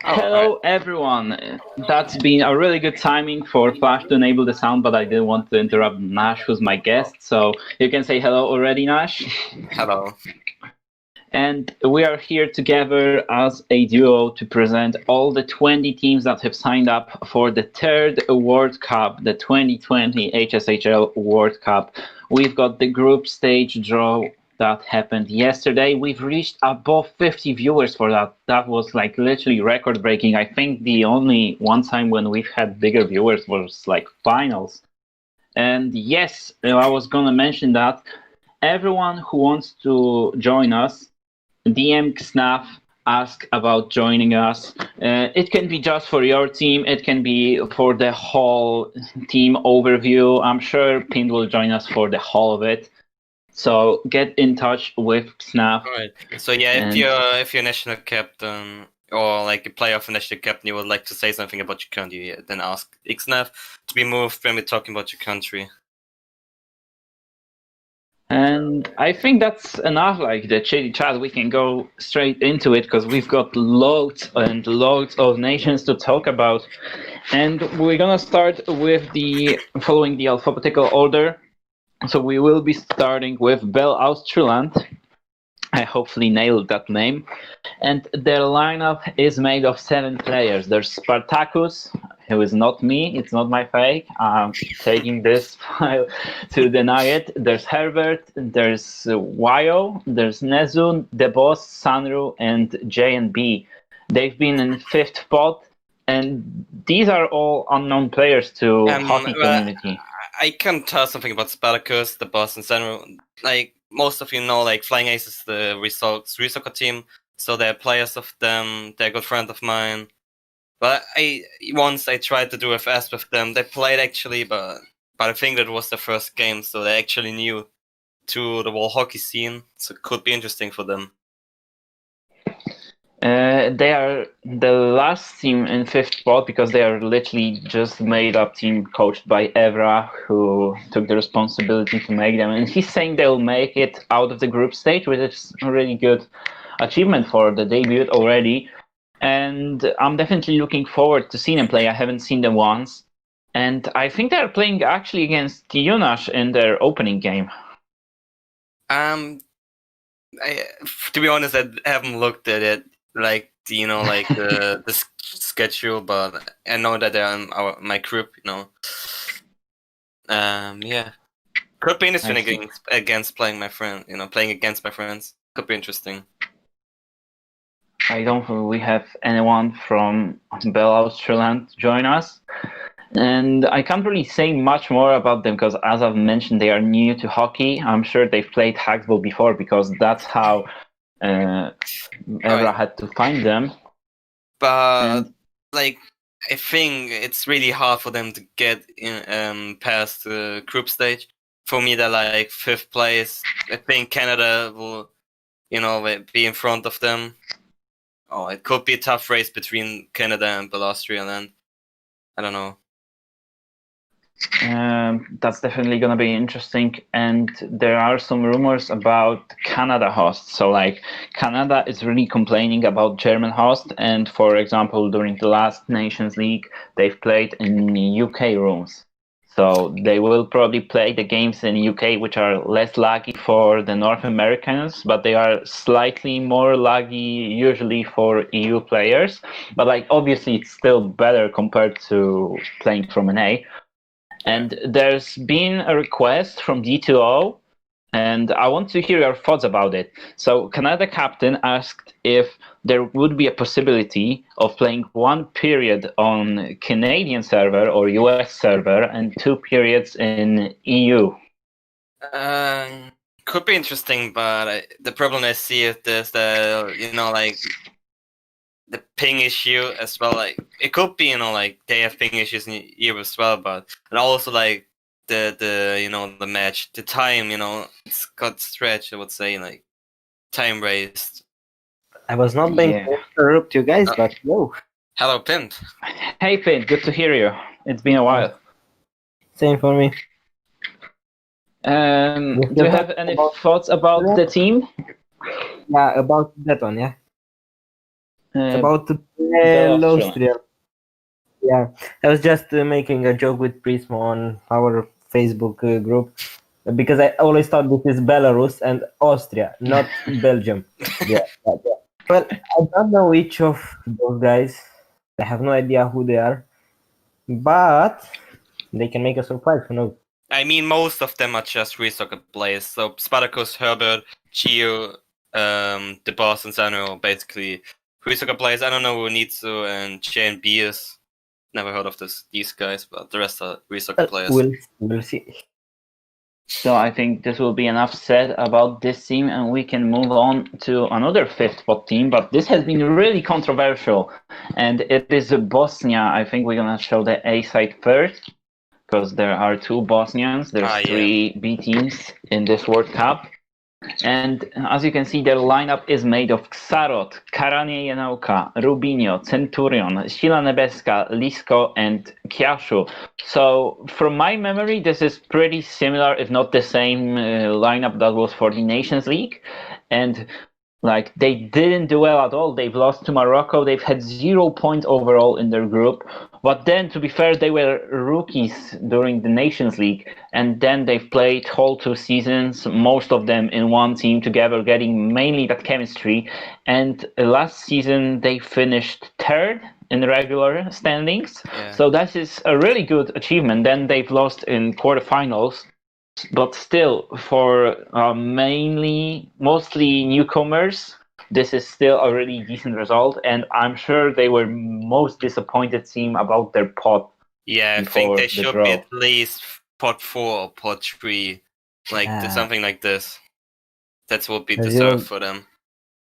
Hello everyone. That's been a really good timing for Flash to enable the sound, but I didn't want to interrupt Nash, who's my guest. So you can say hello already, Nash. Hello. And we are here together as a duo to present all the 20 teams that have signed up for the third World Cup, the 2020 HSHL World Cup. We've got the group stage draw that happened yesterday. We've reached above 50 viewers for that. That was like literally record breaking. I think the only one time when we've had bigger viewers was like finals. And yes, I was gonna mention that everyone who wants to join us, DM Snaf, ask about joining us. It can be just for your team. It can be for the whole team overview. I'm sure Pin will join us for the whole of it. So get in touch with Snaf. Alright. So yeah, if you're national captain or like a player of a national captain, you would like to say something about your country, then ask Ixnaf to be moved when we're talking about your country. And I think that's enough, like the chitty chat. We can go straight into it because we've got loads and loads of nations to talk about. And we're gonna start with following the alphabetical order. So we will be starting with Bell Australand. I hopefully nailed that name. And their lineup is made of 7 players. There's Spartacus, who is not me, it's not my fake. I'm taking this file to deny it. There's Herbert, there's Wayo, there's Nezun, The Boss, Sanru, and J and B. They've been in 5th spot, and these are all unknown players to hockey community. I can tell something about Spartacus, The Boss, and Sanru. Like, most of you know, like, Flying Ace is the street soccer team, so they're players of them, they're a good friend of mine. But once I tried to do FS with them, they played actually, but I think that was the first game, so they actually new to the whole hockey scene, so it could be interesting for them. They are the last team in 5th spot because they are literally just made up team coached by Evra, who took the responsibility to make them. And he's saying they'll make it out of the group stage, which is a really good achievement for the debut already. And I'm definitely looking forward to seeing them play. I haven't seen them once. And I think they're playing actually against Yunash in their opening game. To be honest, I haven't looked at it. Like the schedule, but I know that they're in my group. Yeah, could be interesting against playing my friend. Playing against my friends could be interesting. I don't think we have anyone from Bell Australand join us, and I can't really say much more about them because, as I've mentioned, they are new to hockey. I'm sure they've played Hacksball before because that's how Evra had to find them. But I think it's really hard for them to get past the group stage. For me, they're like 5th place. I think Canada will, be in front of them. Oh, it could be a tough race between Canada and Austria, I don't know. That's definitely going to be interesting, and there are some rumors about Canada host. So like Canada is really complaining about German host, and for example during the last Nations League they've played in UK rooms, so they will probably play the games in UK which are less laggy for the North Americans, but they are slightly more laggy usually for EU players, but like obviously it's still better compared to playing from an A. And there's been a request from D2O, and I want to hear your thoughts about it. So Canada captain asked if there would be a possibility of playing 1 period on Canadian server or US server and 2 periods in EU. Could be interesting, but the problem I see is this, the ping issue as well. Like it could be, they have ping issues in EU as well, and also like the match, the time, it's got stretched. I would say like time raised. I was not being to interrupt you guys, but no. Hello, Pint. Hey, Pint. Good to hear you. It's been a while. Same for me. Do you have any thoughts about the team? Yeah, about that one, yeah. It's about to the Austrian. Austria. Yeah, I was just making a joke with Prismo on our Facebook group because I always thought this is Belarus and Austria, not Belgium. Yeah, yeah, yeah. Well, I don't know which of those guys. I have no idea who they are, but they can make a surprise. Who knows? I mean, most of them are just Resoccer players. So Spartacus, Herbert, Gio, the boss, and Zano, basically Resoccer players. I don't know who Nitsu and JNB is. Never heard of these guys, but the rest are Resoccer players. We'll see. So I think this will be enough said about this team, and we can move on to another fifth spot team. But this has been really controversial, and it is Bosnia. I think we're gonna show the A side first, because there are two Bosnians. There's three B teams in this World Cup. And as you can see, their lineup is made of Ksarot, Karanie Janauka, Rubinho, Centurion, Sila Nebeska, Lisko, and Kiashu. So, from my memory, this is pretty similar, if not the same lineup that was for the Nations League. And like, they didn't do well at all. They've lost to Morocco. They've had 0 points overall in their group. But then, to be fair, they were rookies during the Nations League. And then they've played whole 2 seasons, most of them in one team together, getting mainly that chemistry. And last season, they finished 3rd in the regular standings. Yeah. So that is a really good achievement. Then they've lost in quarterfinals. But still, for mostly newcomers, this is still a really decent result, and I'm sure they were most disappointed team about their pot. Yeah, I think they should be at least pot 4 or pot 3, like something like this. That's what we deserve for them.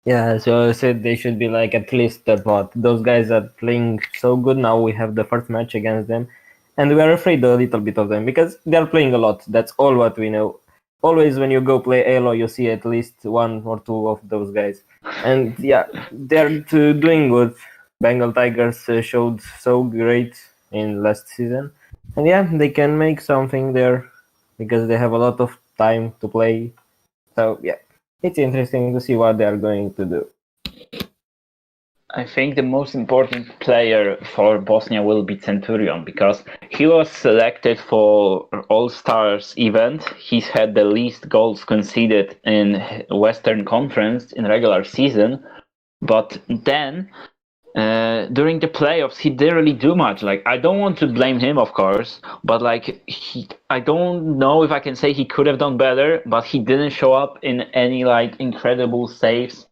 Yeah, so I said they should be like at least the pot. Those guys are playing so good now. We have the first match against them, and we are afraid a little bit of them because they are playing a lot. That's all what we know. Always when you go play Elo, you see at least 1 or 2 of those guys. And yeah, they're doing good. Bengal Tigers showed so great in last season. And yeah, they can make something there because they have a lot of time to play. So yeah, it's interesting to see what they are going to do. I think the most important player for Bosnia will be Centurion because he was selected for All-Stars event. He's had the least goals conceded in Western Conference in regular season. But then during the playoffs, he didn't really do much. Like, I don't want to blame him, of course, but like I don't know if I can say he could have done better, but he didn't show up in any like incredible saves.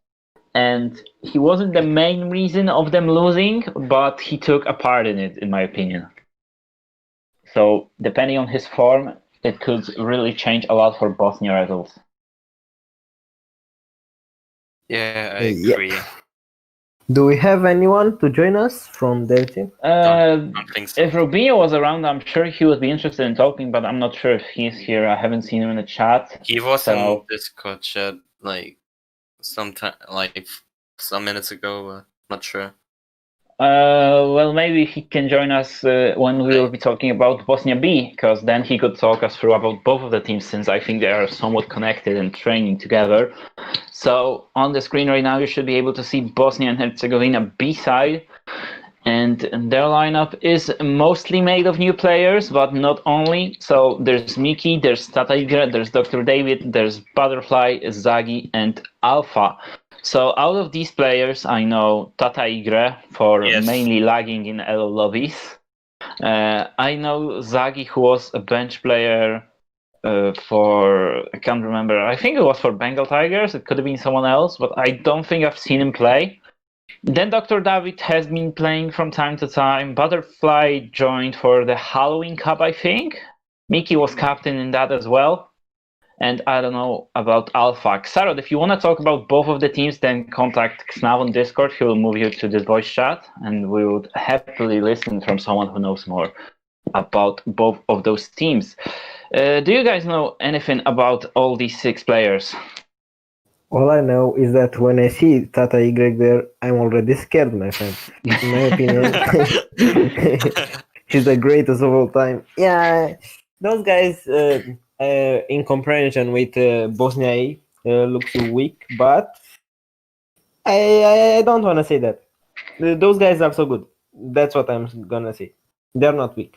And he wasn't the main reason of them losing, but he took a part in it, in my opinion. So, depending on his form, it could really change a lot for Bosnia results. Yeah, I agree. Yeah. Do we have anyone to join us from their team? Don't think so. If Rubinho was around, I'm sure he would be interested in talking, but I'm not sure if he's here. I haven't seen him in the chat. He was in Discord chat like some minutes ago. Not sure. Well, maybe he can join us when we will be talking about Bosnia B, because then he could talk us through about both of the teams, since I think they are somewhat connected and training together. So on the screen right now, you should be able to see Bosnia and Herzegovina B side, and their lineup is mostly made of new players, but not only. So there's Miki, there's Tata Igre, there's Dr. David, there's Butterfly, Zagi, and Alpha. So out of these players, I know Tata Igre for mainly lagging in Elo lobbies. I know Zagi, who was a bench player for, I can't remember, I think it was for Bengal Tigers, it could have been someone else, but I don't think I've seen him play. Then Dr. David has been playing from time to time. Butterfly joined for the Halloween Cup, I think. Miki was captain in that as well. And I don't know about Alpha. Xarod, if you want to talk about both of the teams, then contact Xnav on Discord. He will move you to this voice chat, and we would happily listen from someone who knows more about both of those teams. Do you guys know anything about all these 6 players? All I know is that when I see Tata Y there, I'm already scared, my friend. In my opinion, she's the greatest of all time. Yeah, those guys, in comparison with Bosnia A, looks weak, but I don't want to say that. Those guys are so good. That's what I'm gonna say. They're not weak.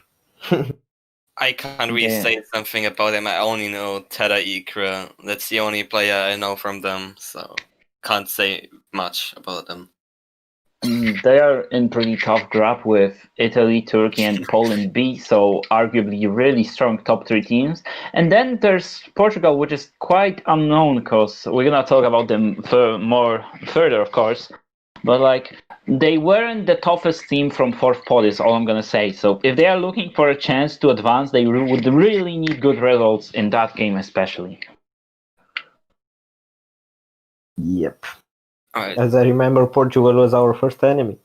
I can't really Yeah. say something about them. I only know Teda Ikra. That's the only player I know from them, so can't say much about them. They are in pretty tough group with Italy, Turkey, and Poland B, so arguably really strong top three teams. And then there's Portugal, which is quite unknown because we're gonna talk about them more further, of course. But like they weren't the toughest team from fourth pot is all I'm gonna say. So if they are looking for a chance to advance, they would really need good results in that game, especially. Yep. Alright. As I remember, Portugal was our first enemy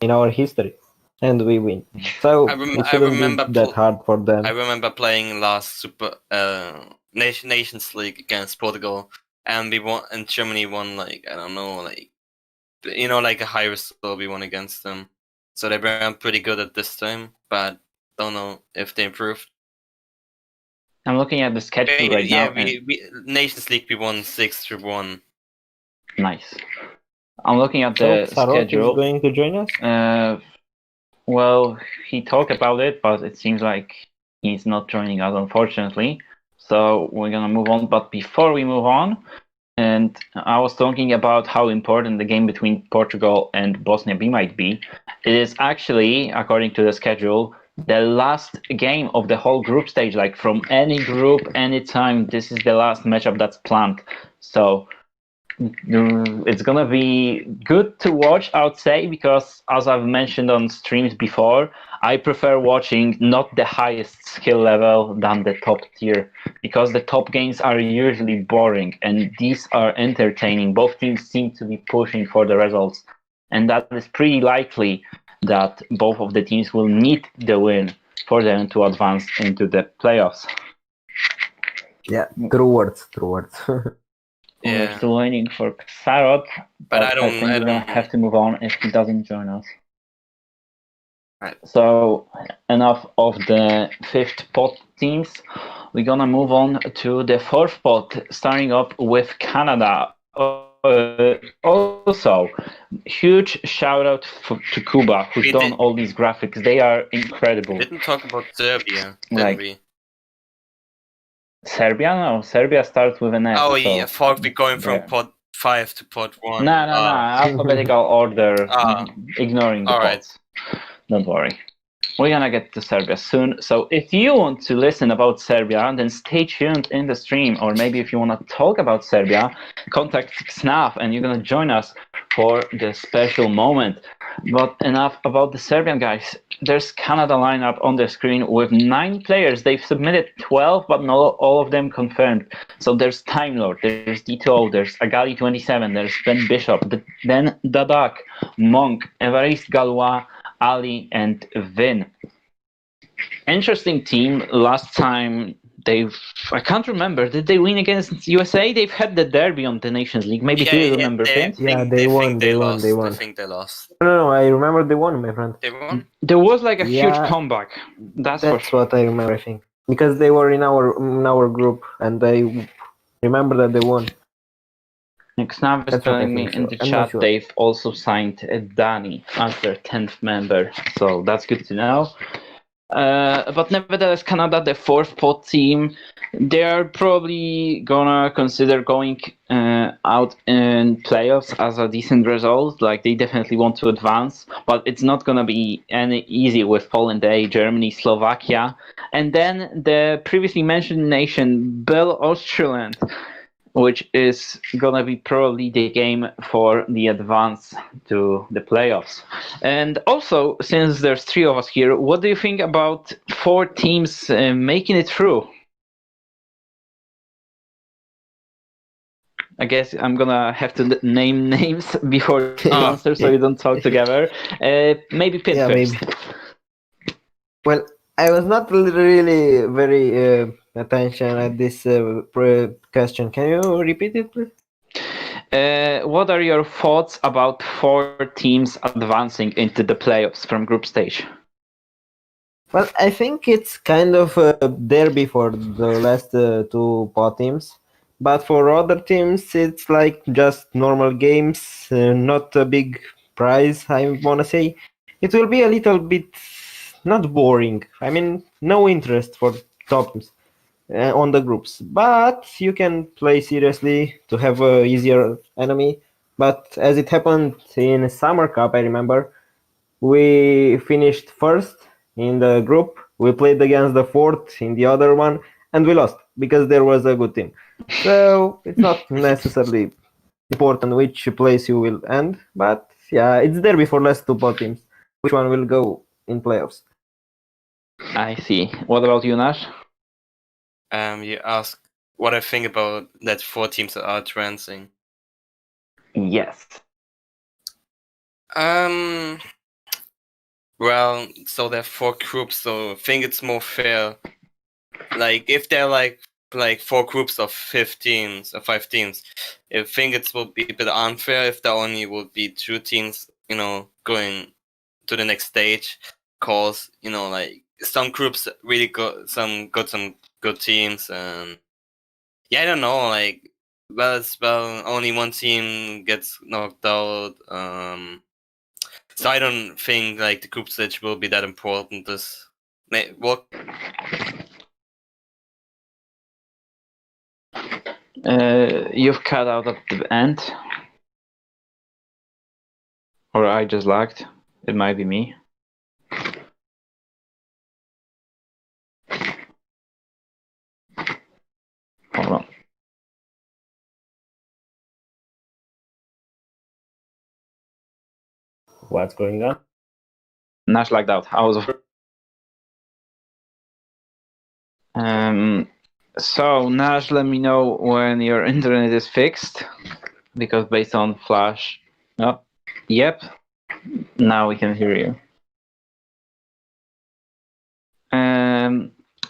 in our history, and we win. So it shouldn't remember be that hard for them. I remember playing last Super Nations League against Portugal, and we won, and Germany won like I don't know, like like a high result we won against them. So they were pretty good at this time, but don't know if they improved. I'm looking at the schedule right now. We Nations League we won 6-1. Nice. I'm looking at So the Sarot schedule. is going to join us? Well, he talked about it, but it seems like he's not joining us, unfortunately. So we're gonna move on. But before we move on, and I was talking about how important the game between Portugal and Bosnia B might be. It is actually, according to the schedule, the last game of the whole group stage. Like from any group, anytime, this is the last matchup that's planned. So it's gonna be good to watch, I would say, because as I've mentioned on streams before, I prefer watching not the highest skill level than the top tier, because the top games are usually boring and these are entertaining. Both teams seem to be pushing for the results, and that is pretty likely that both of the teams will need the win for them to advance into the playoffs. Yeah, true words. We're still waiting for Sarot, but I think we're gonna have to move on if he doesn't join us. Right. So enough of the fifth pot teams. We're gonna move on to the fourth pot, starting up with Canada. Also, huge shout out to Cuba, who's done all these graphics. They are incredible. We didn't talk about Serbia, did we? Serbia? No, Serbia starts with an S. Oh, yeah, I thought we're going from pot 5 to pot 1. No, alphabetical order, ignoring the right. pots. Don't worry. We're gonna get to Serbia soon. So if you want to listen about Serbia, then stay tuned in the stream. Or maybe if you want to talk about Serbia, contact Snaf and you're gonna join us for the special moment. But enough about the Serbian guys. There's Canada lineup on the screen with 9 players. They've submitted 12, but not all of them confirmed. So there's Time Lord, there's D2O, there's Agali27, there's Ben Bishop, then Dadak, Monk, Evariste Galois, Ali, and Vin. Interesting team. Last time I can't remember, did they win against USA? They've had the derby on the Nations League. Maybe do you remember, Finn? Yeah, they won. They won. I think they lost. No, I remember they won, my friend. They won? There was like a huge comeback. That's for sure. What I remember, I think. Because they were in our group, and I remember that they won. Xav is telling me in the chat they've also signed Danny as their 10th member, so that's good to know. But nevertheless, Canada, the fourth pot team, they are probably gonna consider going out in playoffs as a decent result. Like they definitely want to advance, but it's not gonna be any easy with Poland A, Germany, Slovakia, and then the previously mentioned nation, Bel-Australand, which is gonna be probably the game for the advance to the playoffs. And also, since there's 3 of us here, what do you think about 4 teams making it through? I guess I'm gonna have to name names before you answer, so you don't talk together. Maybe Pit first. Maybe. Well, I was not really very attention at this question. Can you repeat it, please? What are your thoughts about 4 teams advancing into the playoffs from group stage? Well, I think it's kind of a derby for the last 2 pot teams. But for other teams, it's like just normal games, not a big surprise, I want to say. It will be a little bit not boring. I mean, no interest for tops on the groups, but you can play seriously to have a easier enemy. But as it happened in Summer Cup, I remember we finished first in the group. We played against the fourth in the other one, and we lost because there was a good team. So it's not necessarily important which place you will end, but yeah, it's there before last two pot teams. Which one will go in playoffs? I see. What about you, Nash? You asked what I think about that 4 teams that are advancing. Yes. Well, so there are 4 groups, so I think it's more fair. Like, if they're like 4 groups of 15s or 5 teams, I think it will be a bit unfair if there only would be 2 teams, going to the next stage. Cause, like, some groups really got some good teams, and yeah, I don't know, like, only one team gets knocked out. So I don't think like the group stage will be that important. What? You've cut out at the end. Or I just lagged. It might be me. Hold on. What's going on? Nash lagged out. I was. So Nash, let me know when your internet is fixed, because based on Flash. Oh, yep. Now we can hear you.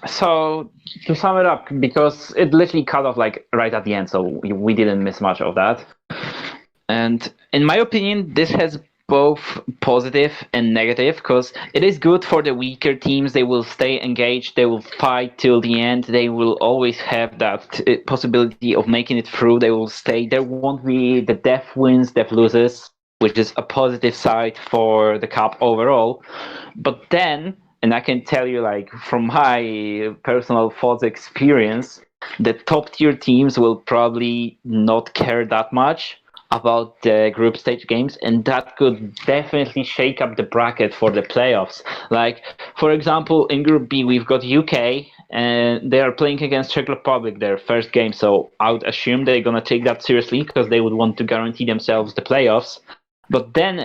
So to sum it up, because it literally cut off like right at the end, so we didn't miss much of that. And in my opinion, this has both positive and negative, because it is good for the weaker teams. They will stay engaged, they will fight till the end, they will always have that possibility of making it through. They will stay. There won't be the death wins, death loses, which is a positive side for the cup overall. But then, and I can tell you, like, from my personal thoughts experience, the top tier teams will probably not care that much about the group stage games, and that could definitely shake up the bracket for the playoffs. Like, for example, in Group B, we've got UK, and they are playing against Czech Republic, their first game, so I would assume they're going to take that seriously because they would want to guarantee themselves the playoffs. But then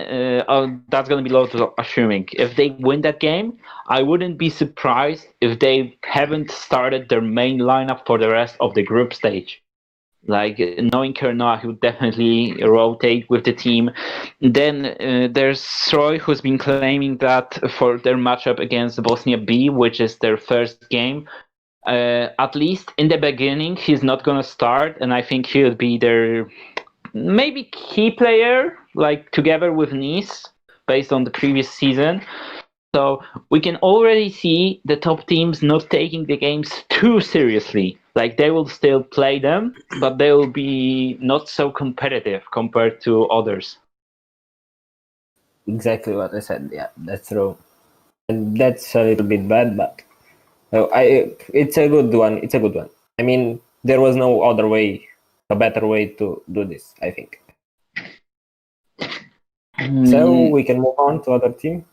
that's going to be low to assuming. If they win that game, I wouldn't be surprised if they haven't started their main lineup for the rest of the group stage. Like, knowing Kernoah, he would definitely rotate with the team. Then there's Troy, who's been claiming that for their matchup against Bosnia B, which is their first game, at least in the beginning, he's not going to start, and I think he'll be their maybe key player, like together with Nice, based on the previous season. So we can already see the top teams not taking the games too seriously. Like, they will still play them, but they will be not so competitive compared to others. Exactly what I said. Yeah, that's true. And that's a little bit bad, but it's a good one. It's a good one. I mean, there was no other way, a better way to do this, I think. So we can move on to other team.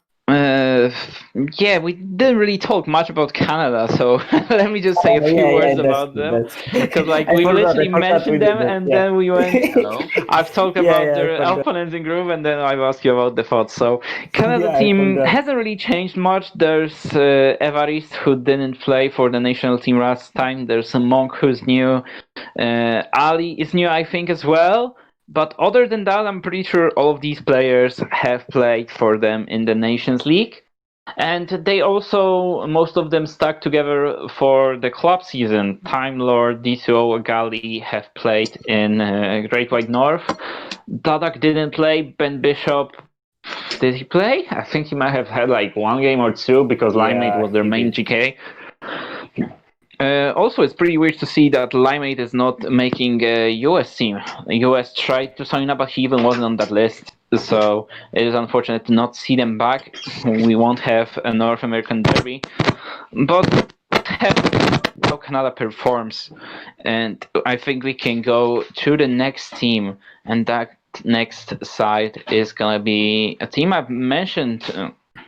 Yeah, we didn't really talk much about Canada, so let me just say a few words about them. Because we literally mentioned them, and then we went, hello. I've talked about their opponents in group, and then I've asked you about the thoughts. So Canada team hasn't really changed much. There's Evariste, who didn't play for the national team last time. There's a Monk, who's new. Ali is new, I think, as well. But other than that, I'm pretty sure all of these players have played for them in the Nations League. And they also, most of them stuck together for the club season. Time Lord, D2O, Gali have played in Great White North. Dadak didn't play. Ben Bishop, did he play? I think he might have had like one game or two, because Limeade was their main GK. Also, it's pretty weird to see that Limeade is not making a US team. The US tried to sign up, but he even wasn't on that list. so it is unfortunate to not see them back. We won't have a North American derby, but have how Canada performs, and I think we can go to the next team, and that next side is gonna be a team I've mentioned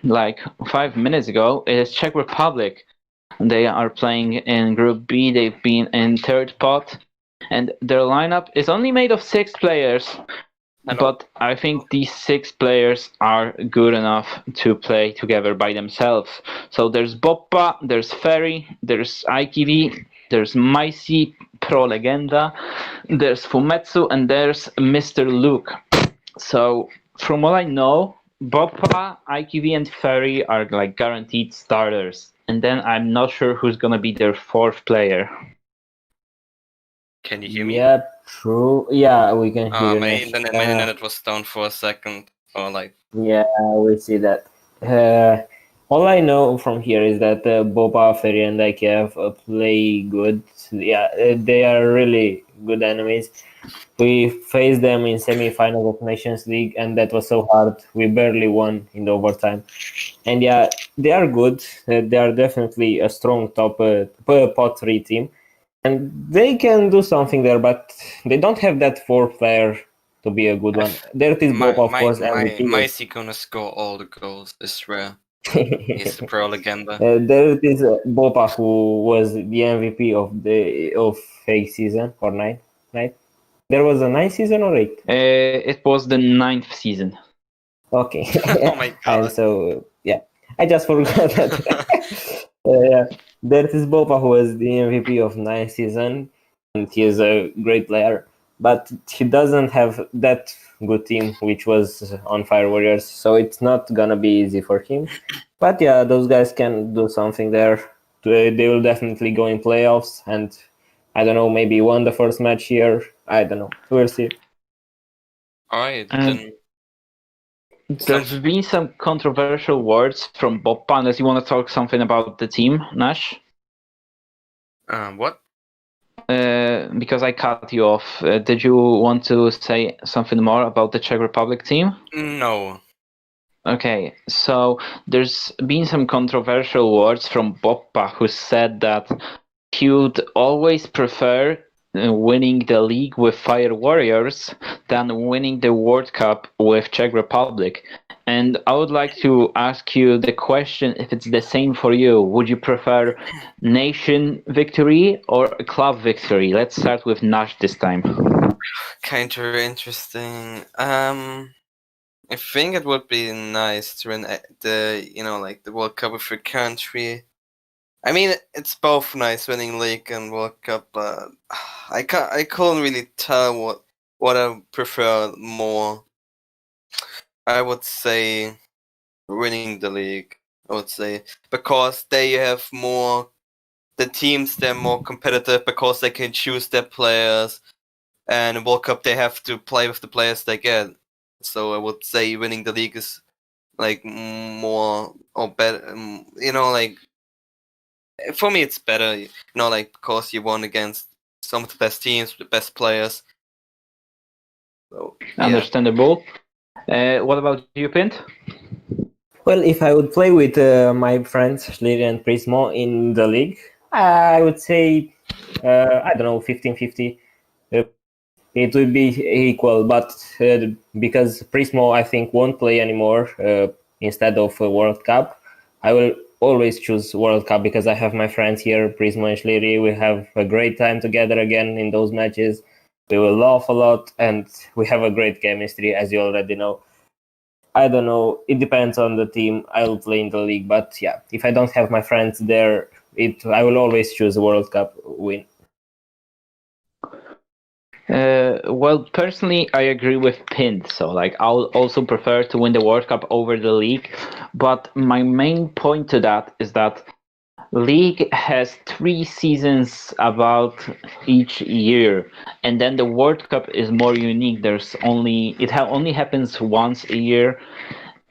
like 5 minutes ago. It is Czech Republic. They are playing in Group B. They've been in third spot, and their lineup is only made of 6 players. But I think these 6 players are good enough to play together by themselves. So there's Boppa, there's Ferry, there's IKV, there's Maisi, Pro Legenda, there's Fumetsu, and there's Mr. Luke. So from what I know, Boppa, IKV, and Ferry are like guaranteed starters. And then I'm not sure who's gonna be their 4th player. Can you hear me? Yeah, true. Yeah, we can hear you. My Nash. internet was down for a second, or like. Yeah, we see that. All I know from here is that Boba, Ferry, and IKF play good. Yeah, they are really good enemies. We faced them in semi-finals of Nations League, and that was so hard. We barely won in the overtime. And yeah, they are good. They are definitely a strong top pot 3 team. And they can do something there, but they don't have that 4th player to be a good one. There is Bob, of course, MVP. Maisi gonna score all the goals, I swear. He's the pro legenda. There is Boba, who was the MVP of 8 season or 9. There was a 9 season or 8? It was the 9th season. Okay. Oh my god. And so yeah, I just forgot that. There is Boba, who was the MVP of 9th season, and he is a great player. But he doesn't have that good team, which was on Fire Warriors, so it's not gonna be easy for him. But yeah, those guys can do something there. They will definitely go in playoffs, and I don't know, maybe won the first match here. I don't know. We'll see. Alright, then. There's been some controversial words from Bob, unless you want to talk something about the team, Nash. What? Because I cut you off. Did you want to say something more about the Czech Republic team? No. Okay, so there's been some controversial words from Boppa, who said that he would always prefer winning the league with Fire Warriors than winning the World Cup with Czech Republic. And I would like to ask you the question, if it's the same for you. Would you prefer nation victory or a club victory? Let's start with Nash this time. Kind of interesting. I think it would be nice to win the World Cup with your country. I mean, it's both nice winning league and World Cup, but I couldn't really tell what I prefer more. I would say winning the league. I would say because they have more. The teams, they're more competitive because they can choose their players, and in World Cup they have to play with the players they get. So I would say winning the league is like more or better. Like for me it's better. Like because you won against some of the best teams, the best players. So, yeah. Understandable. What about you, Pint? Well, if I would play with my friends Schleri and Prismo in the league, I would say, I don't know, 15-50. It would be equal, but because Prismo, I think, won't play anymore instead of World Cup, I will always choose World Cup because I have my friends here, Prismo and Schleri. We have a great time together again in those matches. We will laugh a lot, and we have a great chemistry, as you already know. I don't know. It depends on the team I will play in the league. But yeah, if I don't have my friends there, I will always choose a World Cup win. Well, personally, I agree with Pint. So, like, I'll also prefer to win the World Cup over the league. But my main point to that is that league has 3 seasons about each year, and then the World Cup is more unique. Only happens once a year,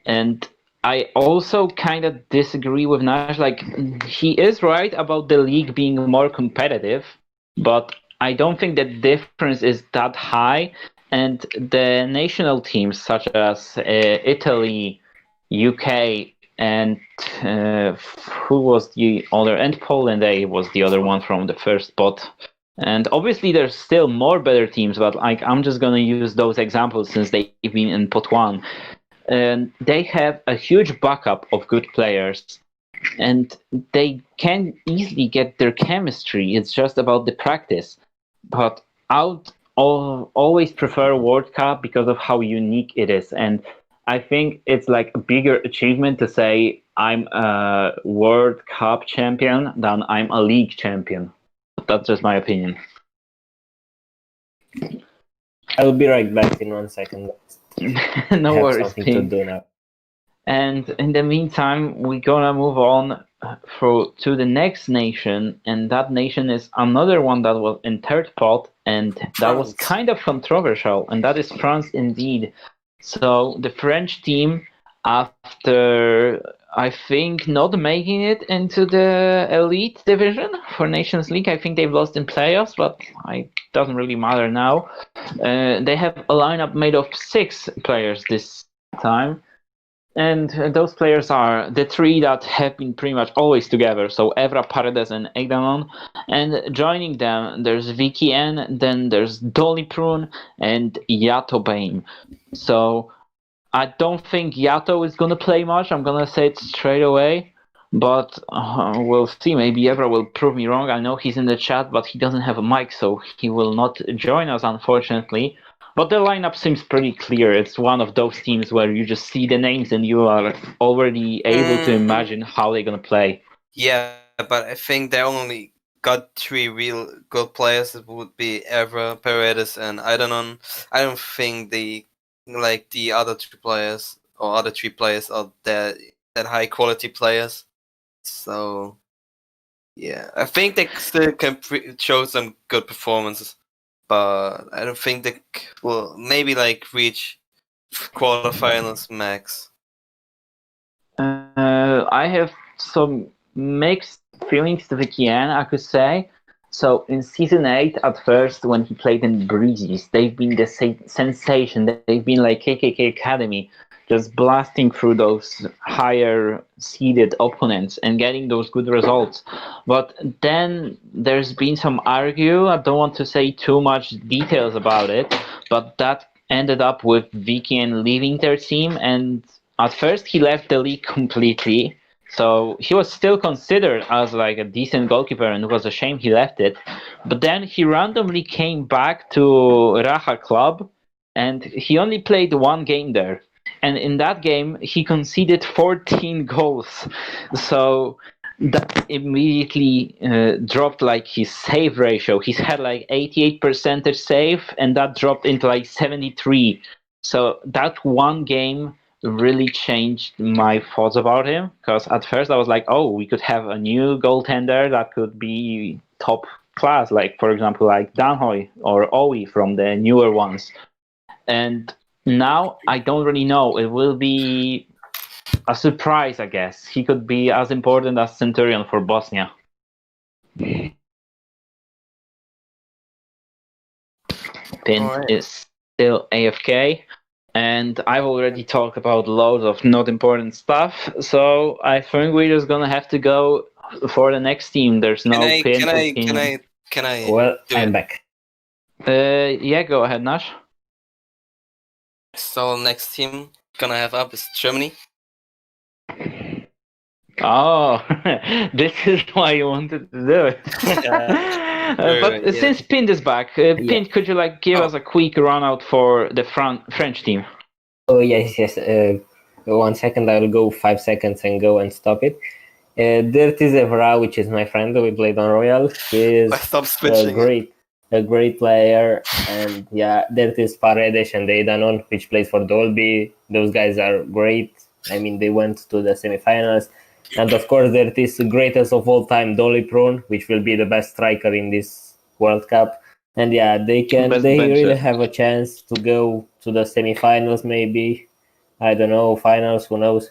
and I also kind of disagree with Nash. Like, he is right about the league being more competitive, but I don't think the difference is that high. And the national teams such as Italy, UK, and who was the other? And Poland A was the other one from the first spot. And obviously, there's still more better teams, but like I'm just gonna use those examples since they've been in pot one. And they have a huge backup of good players, and they can easily get their chemistry. It's just about the practice. But I would always prefer World Cup because of how unique it is, and I think it's like a bigger achievement to say I'm a World Cup champion than I'm a league champion. That's just my opinion. I will be right back in 1 second. No I have worries, something to Pink. do now. And in the meantime, we're gonna move on to the next nation, and that nation is another one that was in third pot, and that was France. kind of controversial, and that is France indeed. So the French team, after I think not making it into the elite division for Nations League, I think they've lost in playoffs, but it doesn't really matter now. They have a lineup made of 6 players this time. And those players are the 3 that have been pretty much always together. So Evra, Paredes, and Egdanon. And joining them, there's Vicky N, then there's Dolly Prune, and Yato Bain. So I don't think Yato is going to play much. I'm going to say it straight away. But we'll see. Maybe Evra will prove me wrong. I know he's in the chat, but he doesn't have a mic, so he will not join us, unfortunately. But the lineup seems pretty clear. It's one of those teams where you just see the names and you are already able to imagine how they're going to play. Yeah, but I think they only got 3 real good players. It would be Evra, Paredes, and Idanon. I don't think the other 2 players or other 3 players are that high quality players. So yeah, I think they still can show some good performances, but I don't think they will maybe reach quarterfinals max. I have some mixed feelings to Vikian, I could say. So in season 8, at first, when he played in Breezes, they've been the sensation. They've been like KKK Academy, just blasting through those higher seeded opponents and getting those good results. But then there's been some argue. I don't want to say too much details about it, but that ended up with Vikian leaving their team, and at first he left the league completely. So he was still considered as like a decent goalkeeper, and it was a shame he left it. But then he randomly came back to Raha Club, and he only played 1 game there. And in that game, he conceded 14 goals. So that immediately dropped like his save ratio. He's had like 88% save, and that dropped into like 73. So that 1 game really changed my thoughts about him, because at first I was like, oh, we could have a new goaltender that could be top class, like for example like Danhoy or Owi from the newer ones. And now I don't really know. It will be a surprise, I guess. He could be as important as Centurion for Bosnia. Pint Alright. is still AFK. And I've already talked about loads of not important stuff, so I think we're just gonna have to go for the next team. There's no Pint opinion. Can I? Well, do I'm it? back. Yeah, go ahead, Nash. So next team gonna have up is Germany. Oh, this is why you wanted to do it. But yeah. since Pint is back, Pint, could you give us a quick run out for the French team? Oh, yes. 1 second, I will go 5 seconds and go and stop it. Dirty Evra, which is my friend, we played on Royal. He is Stop switching. a great player. And yeah, Dirty is Paredes and Eidanon, which plays for Dolby. Those guys are great. I mean, they went to the semifinals. And of course, there is the greatest of all time, Dolly Prune, which will be the best striker in this World Cup. And yeah, they really have a chance to go to the semifinals, maybe. I don't know, finals, who knows.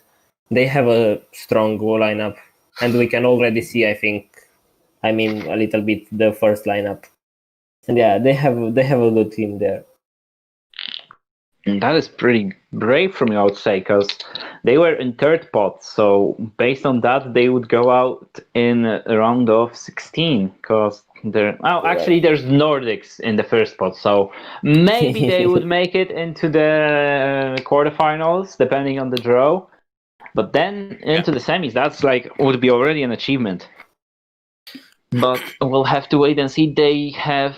They have a strong goal lineup. And we can already see, I think, a little bit the first lineup. And yeah, they have a good team there. That is pretty brave from you, I would say, because they were in third pot. So based on that, they would go out in a round of 16. Because actually, there's Nordics in the first pot, so maybe they would make it into the quarterfinals, depending on the draw. But then into the semis, that's like would be already an achievement. But we'll have to wait and see. They have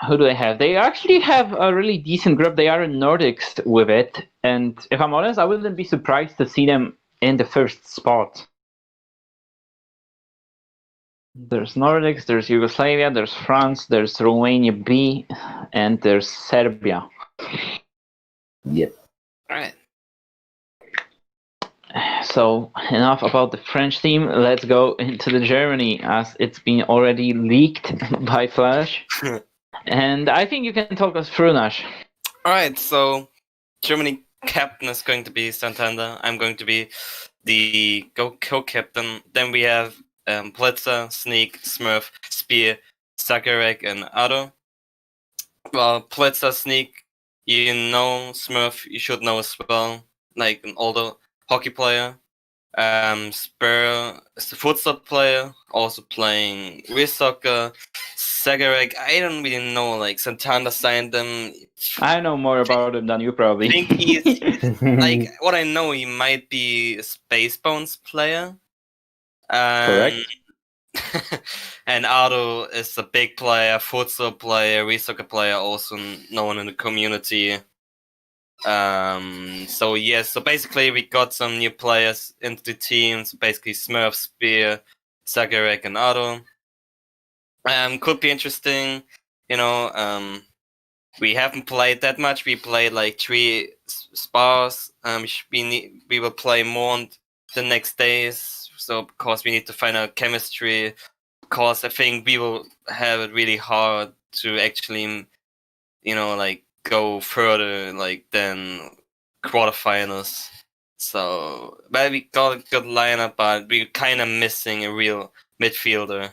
who do they have? They actually have a really decent group. They are in Nordics with it, and if I'm honest, I wouldn't be surprised to see them in the first spot. There's Nordics, there's Yugoslavia, there's France, there's Romania B, and there's Serbia. Yep. All right. So enough about the French team. Let's go into the Germany, as it's been already leaked by Flash. And I think you can talk us through, Nash. All right. So Germany captain is going to be Santander. I'm going to be the co-captain. Then we have Blitzer, Sneak, Smurf, Spear, Zagarek, and Otto. Well, Blitzer, Sneak, you know Smurf, you should know as well, like an older hockey player. Spur is the futsal player, also playing real soccer. Zagarek, I don't really know, like Santander signed them. I know more about him than you probably. I think he's like what I know. He might be a Spacebones player. Correct. And Otto is a big player, futsal player, soccer player, also known in the community. So basically we got some new players into the teams. Basically Smurf, Spear, Zagarek, and Otto. Could be interesting, you know. We haven't played that much. We played like 3 spars. We will play more on the next days. So because we need to find out chemistry. Because I think we will have it really hard to actually, like go further like than quarterfinals. So, but we got a good lineup, but we're kind of missing a real midfielder.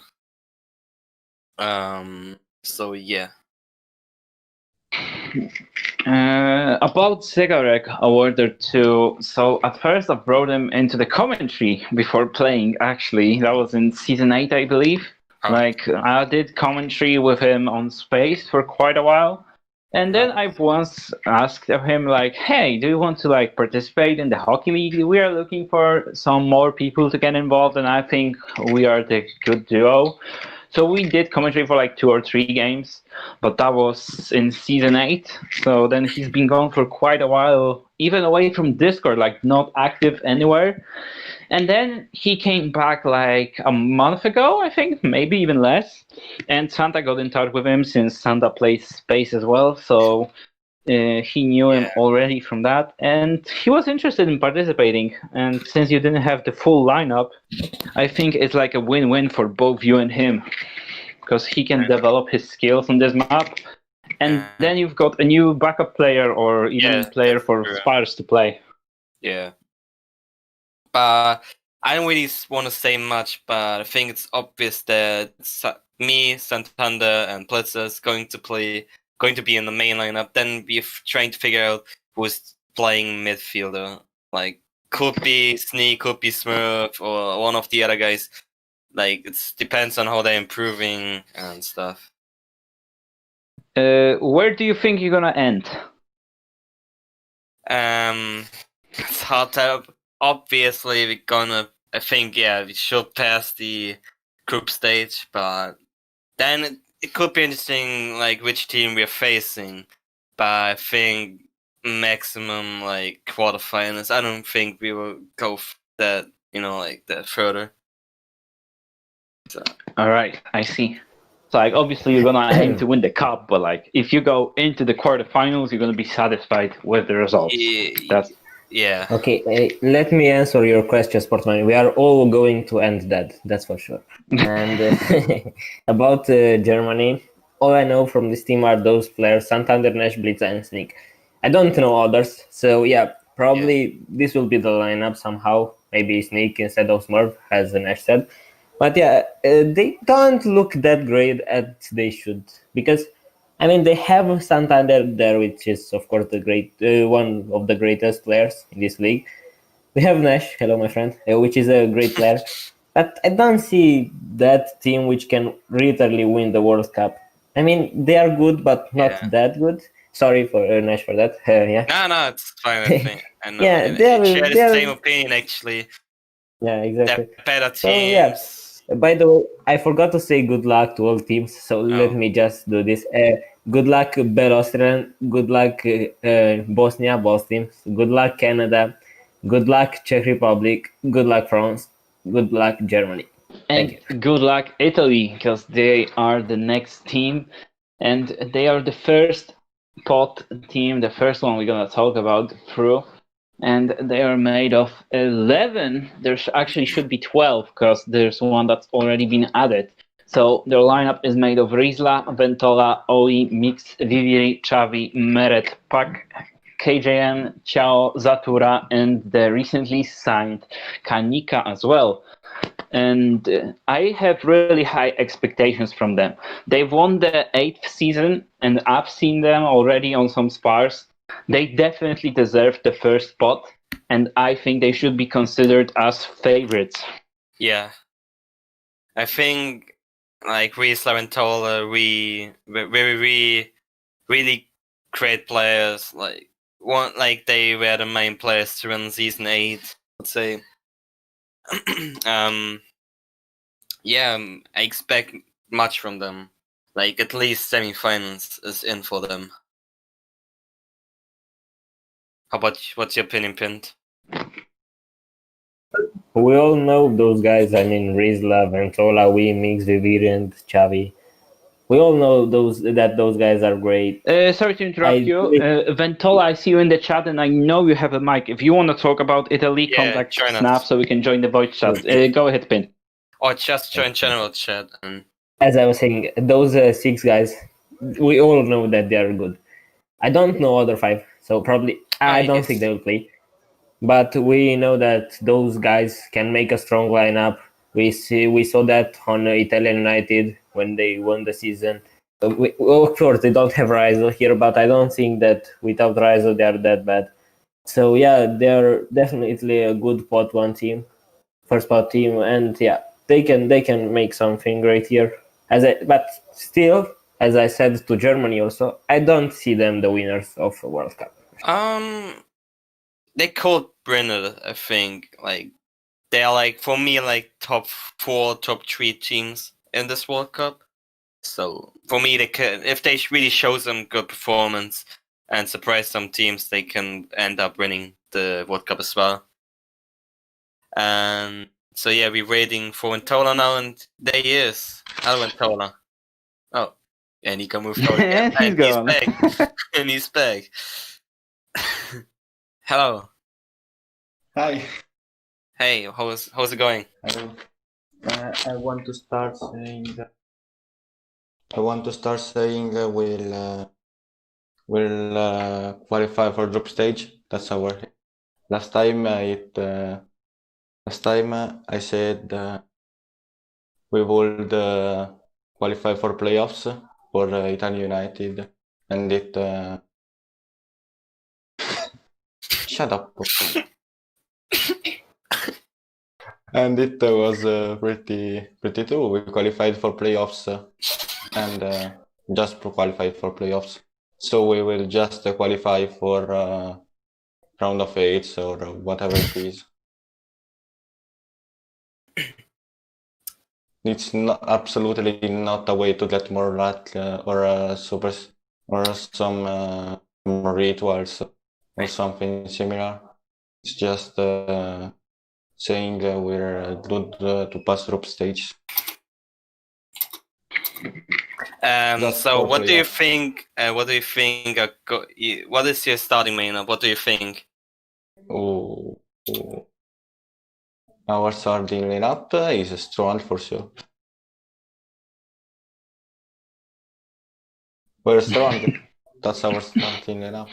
So yeah. About Zagarek, a word or two. So at first I brought him into the commentary before playing. Actually, that was in season 8, I believe. Like I did commentary with him on Space for quite a while. And then I once asked of him, like, hey, do you want to like participate in the hockey league? We are looking for some more people to get involved, and I think we are the good duo. So we did commentary for like 2 or 3 games, but that was in season 8. So then he's been gone for quite a while, even away from Discord, like not active anywhere. And then he came back like a month ago, I think, maybe even less. And Santa got in touch with him since Santa plays Space as well. So he knew him already from that. And he was interested in participating. And since you didn't have the full lineup, I think it's like a win-win for both you and him. Because he can develop his skills on this map. And then you've got a new backup player or even player for Spars to play. Yeah. But I don't really want to say much, but I think it's obvious that me, Santander, and Blitzer is going to be in the main lineup. Then we're trying to figure out who's playing midfielder. Like, could be Sneak, could be Smurf, or one of the other guys. Like, it depends on how they're improving and stuff. Where do you think you're gonna end? It's hard to. Obviously, we're gonna. I think we should pass the group stage, but then it could be interesting, like which team we're facing. But I think maximum like quarterfinals. I don't think we will go that that further. So. All right, I see. So like obviously you're gonna aim to win the cup, but like if you go into the quarterfinals, you're gonna be satisfied with the results. Yeah. Okay, let me answer your question, Sportman. We are all going to end that, that's for sure. And about Germany, all I know from this team are those players, Santander, Nash, Blitz, and Sneak. I don't know others, so probably this will be the lineup somehow. Maybe Sneak instead of Smurf, as Nash said. But they don't look that great as they should. Because I mean, they have Santander there, which is of course the great one of the greatest players in this league. We have Nash, hello my friend, which is a great player. But I don't see that team which can literally win the World Cup. I mean, they are good, but not Yeah. that good. Sorry for Nash for that. Yeah. No, it's fine. I think I know. Yeah, And they share are. the They same are. opinion actually. Yeah, exactly. They're better So yeah. teams. By the way, I forgot to say good luck to all teams. So let Oh. me just do this. Good luck, Bell Austrian. Good luck, Bosnia, both teams. Good luck, Canada. Good luck, Czech Republic. Good luck, France. Good luck, Germany. Thank And you. good luck, Italy, because they are the next team, and they are the first pot team, the first one we're gonna talk about through. And they are made of 11. There actually should be 12 because there's one that's already been added. So their lineup is made of Rizla, Ventola, Oi, Mix, Viviri, Xavi, Meret, Pak, KJN, Chao, Zatura, and the recently signed Kanika as well. And I have really high expectations from them. They've won the 8th season, and I've seen them already on some spars. They definitely deserve the first spot, and I think they should be considered as favorites. Yeah. I think like Riesler and Tola, really great players. Like they were the main players to win season 8. I'd say. Yeah, I expect much from them. Like at least semi-finals is in for them. What's your opinion, Pint? We all know those guys. I mean, Rizla, Ventola, we Mix, Viviri, and Xavi. We all know those guys are great. Sorry to interrupt you. Ventola, I see you in the chat, and I know you have a mic. If you want to talk about Italy, contact join us. Snap so we can join the voice chat. Go ahead, Pin. Or just join general chat. And As I was saying, those 6 guys, we all know that they are good. I don't know other 5, so probably I don't think they will play. But we know that those guys can make a strong lineup. We saw that on Italian United when they won the season. Of course, they don't have Rizzo here, but I don't think that without Rizzo they are that bad. So yeah, they're definitely a good pot 1 team, first pot team, and yeah, they can make something great here. But still, as I said to Germany also, I don't see them the winners of the World Cup. they could win it. I think like they are like for me like top 4, top 3 teams in this World Cup. So for me, they can, if they really show some good performance and surprise some teams, they can end up winning the World Cup as well. And so yeah, we're waiting for Ventola now, and there he is. Hello, Ventola. Oh, and he can move forward again. He's gone. Back. And he's back. Hello. Hi. Hey, how's it going? I want to start saying that. We'll qualify for group stage. That's our. Last time I said we would qualify for playoffs for Italian United, and it. Shut up. And it was pretty true. We qualified for playoffs and just qualified for playoffs. So we will just qualify for round of 8 or whatever it is. It's absolutely not a way to get more luck or some rituals or something similar. It's just saying we're good to pass group stage. So what do you think? What is your starting lineup? What do you think? Our starting lineup is strong for sure. We're strong. That's our starting lineup.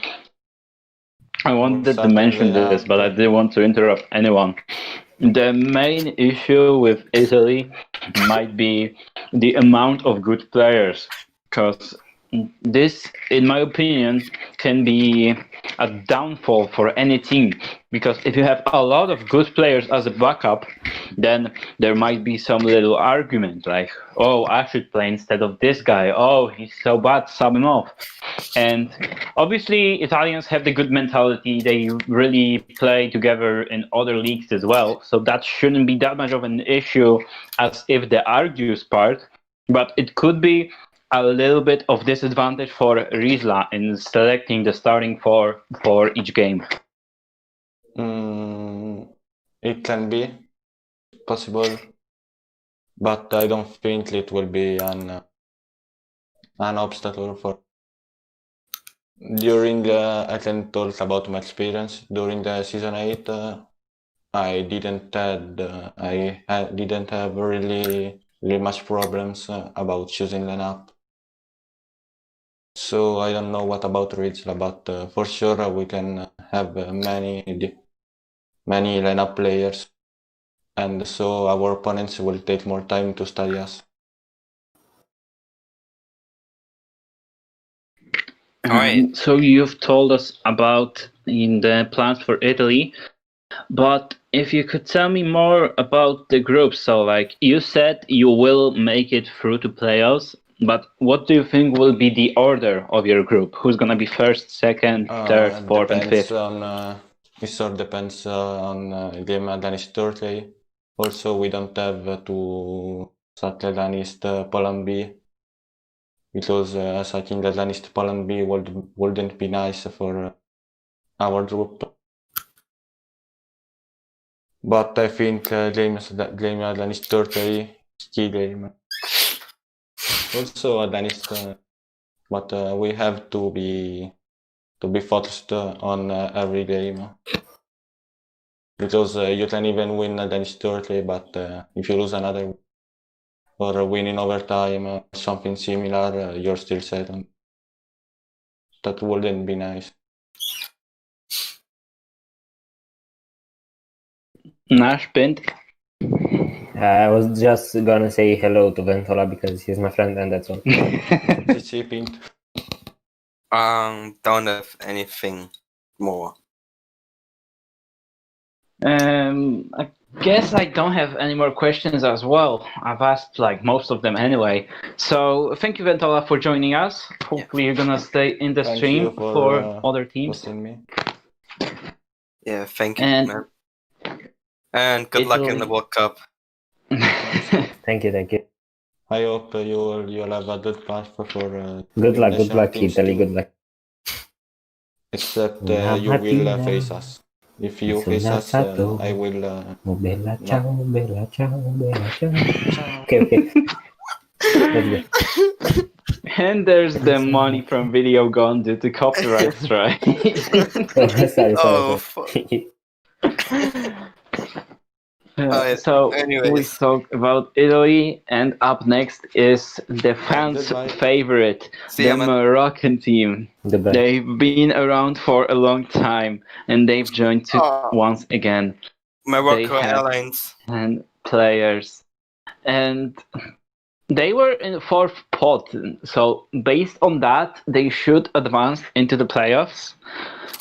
I wanted to mention this, but I didn't want to interrupt anyone. The main issue with Italy might be the amount of good players, because this, in my opinion, can be a downfall for any team, because if you have a lot of good players as a backup, then there might be some little argument like, oh, I should play instead of this guy. Oh, he's so bad, sub him off. And obviously, Italians have the good mentality. They really play together in other leagues as well. So that shouldn't be that much of an issue as if the argues part. But it could be a little bit of disadvantage for Rizla in selecting the starting four for each game. It can be possible, but I don't think it will be an obstacle for. During I can talk about my experience during the season 8. I didn't have really much problems about choosing lineup. So I don't know what about Rizla, but for sure we can have many lineup players, and so our opponents will take more time to study us. Alright. So you've told us about in the plans for Italy, but if you could tell me more about the group. So like you said, you will make it through to playoffs, but what do you think will be the order of your group? Who's gonna be first, second, third, fourth, and fifth? It sort of depends on game against Turkey. Also, we don't have to start against Poland B, because starting against Poland B wouldn't be nice for our group. But I think game against Turkey is key game. Also against, but we have to be focused on every game, because you can even win against Turkey, but if you lose another or win in overtime or something similar, you're still second. That wouldn't be nice. Nash, Bint? I was just gonna say hello to Ventola because he's my friend and that's all. Pint. Don't have anything more. I guess I don't have any more questions as well. I've asked like most of them anyway. So thank you, Ventola, for joining us. Hopefully you're gonna stay in the Thank stream you for other teams. hosting me. Yeah, thank you, And- man. And good luck in the World Cup. Thank you. I hope you'll have a good path for Good luck, national teams Italy, too. good luck. Except Una you will mattina face us. If you sono face us, alzato. I will. Oh, bella no. ciao, bella ciao, bella ciao. Ciao. Okay. Let's go. And there's the money from video gone due to copyright strike. Sorry. Oh, So anyways. we talked about Italy, and up next is the fans' Goodbye. favorite, See the ya, man. Moroccan team. Goodbye. They've been around for a long time, and they've joined once again. Morocco They have- Airlines. And players, and they were in the fourth pot. So based on that, they should advance into the playoffs.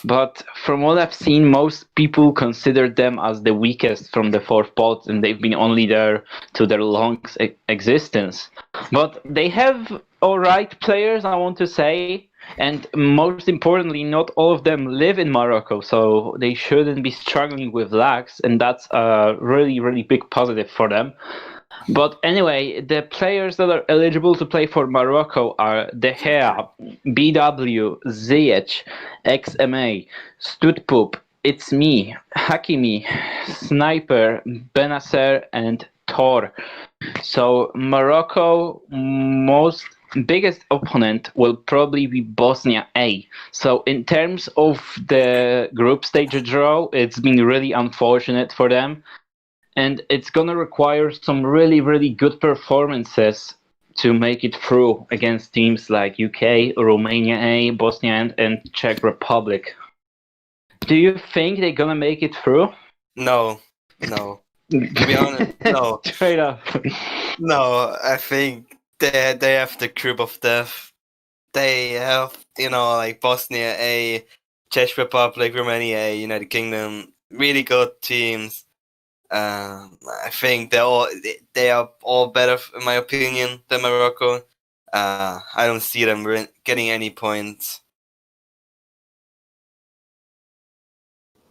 But from what I've seen, most people consider them as the weakest from the fourth pot, and they've been only there to their long existence. But they have alright players, I want to say, and most importantly, not all of them live in Morocco, so they shouldn't be struggling with lags, and that's a really, really big positive for them. But anyway, the players that are eligible to play for Morocco are De Gea, BW, Ziyech, XMA, Stutpup, It's Me, Hakimi, Sniper, Benacer, and Tor. So Morocco most biggest opponent will probably be Bosnia A. So in terms of the group stage draw, it's been really unfortunate for them. And it's going to require some really, really good performances to make it through against teams like UK, Romania A, Bosnia and Czech Republic. Do you think they're going to make it through? No. To be honest, no. Straight up. No, I think they have the group of death. they have, like Bosnia A, Czech Republic, Romania A, United Kingdom, really good teams. I think they are all better, in my opinion, than Morocco. I don't see them getting any points.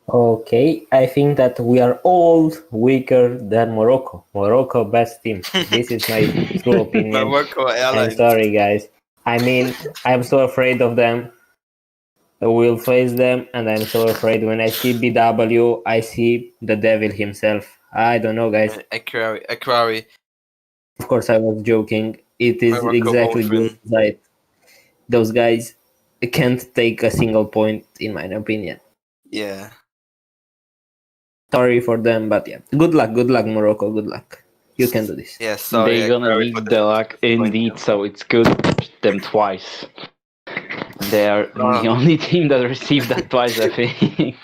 Okay, I think that we are all weaker than Morocco. Morocco best team. This is my true opinion. Morocco I'm Airlines. sorry, guys. I mean, I'm so afraid of them. We'll face them, and I'm so afraid when I see BW, I see the devil himself. I don't know, guys. Akrari. Of course, I was joking. It is Morocco exactly won't the win. opposite. Those guys can't take a single point, in my opinion. Yeah. Sorry for them, but yeah. Good luck, Morocco. Good luck. You can do this. Yeah, sorry. They're gonna Akrari for need the luck indeed, so it's good to push them twice. They are the only team that received that twice, I think.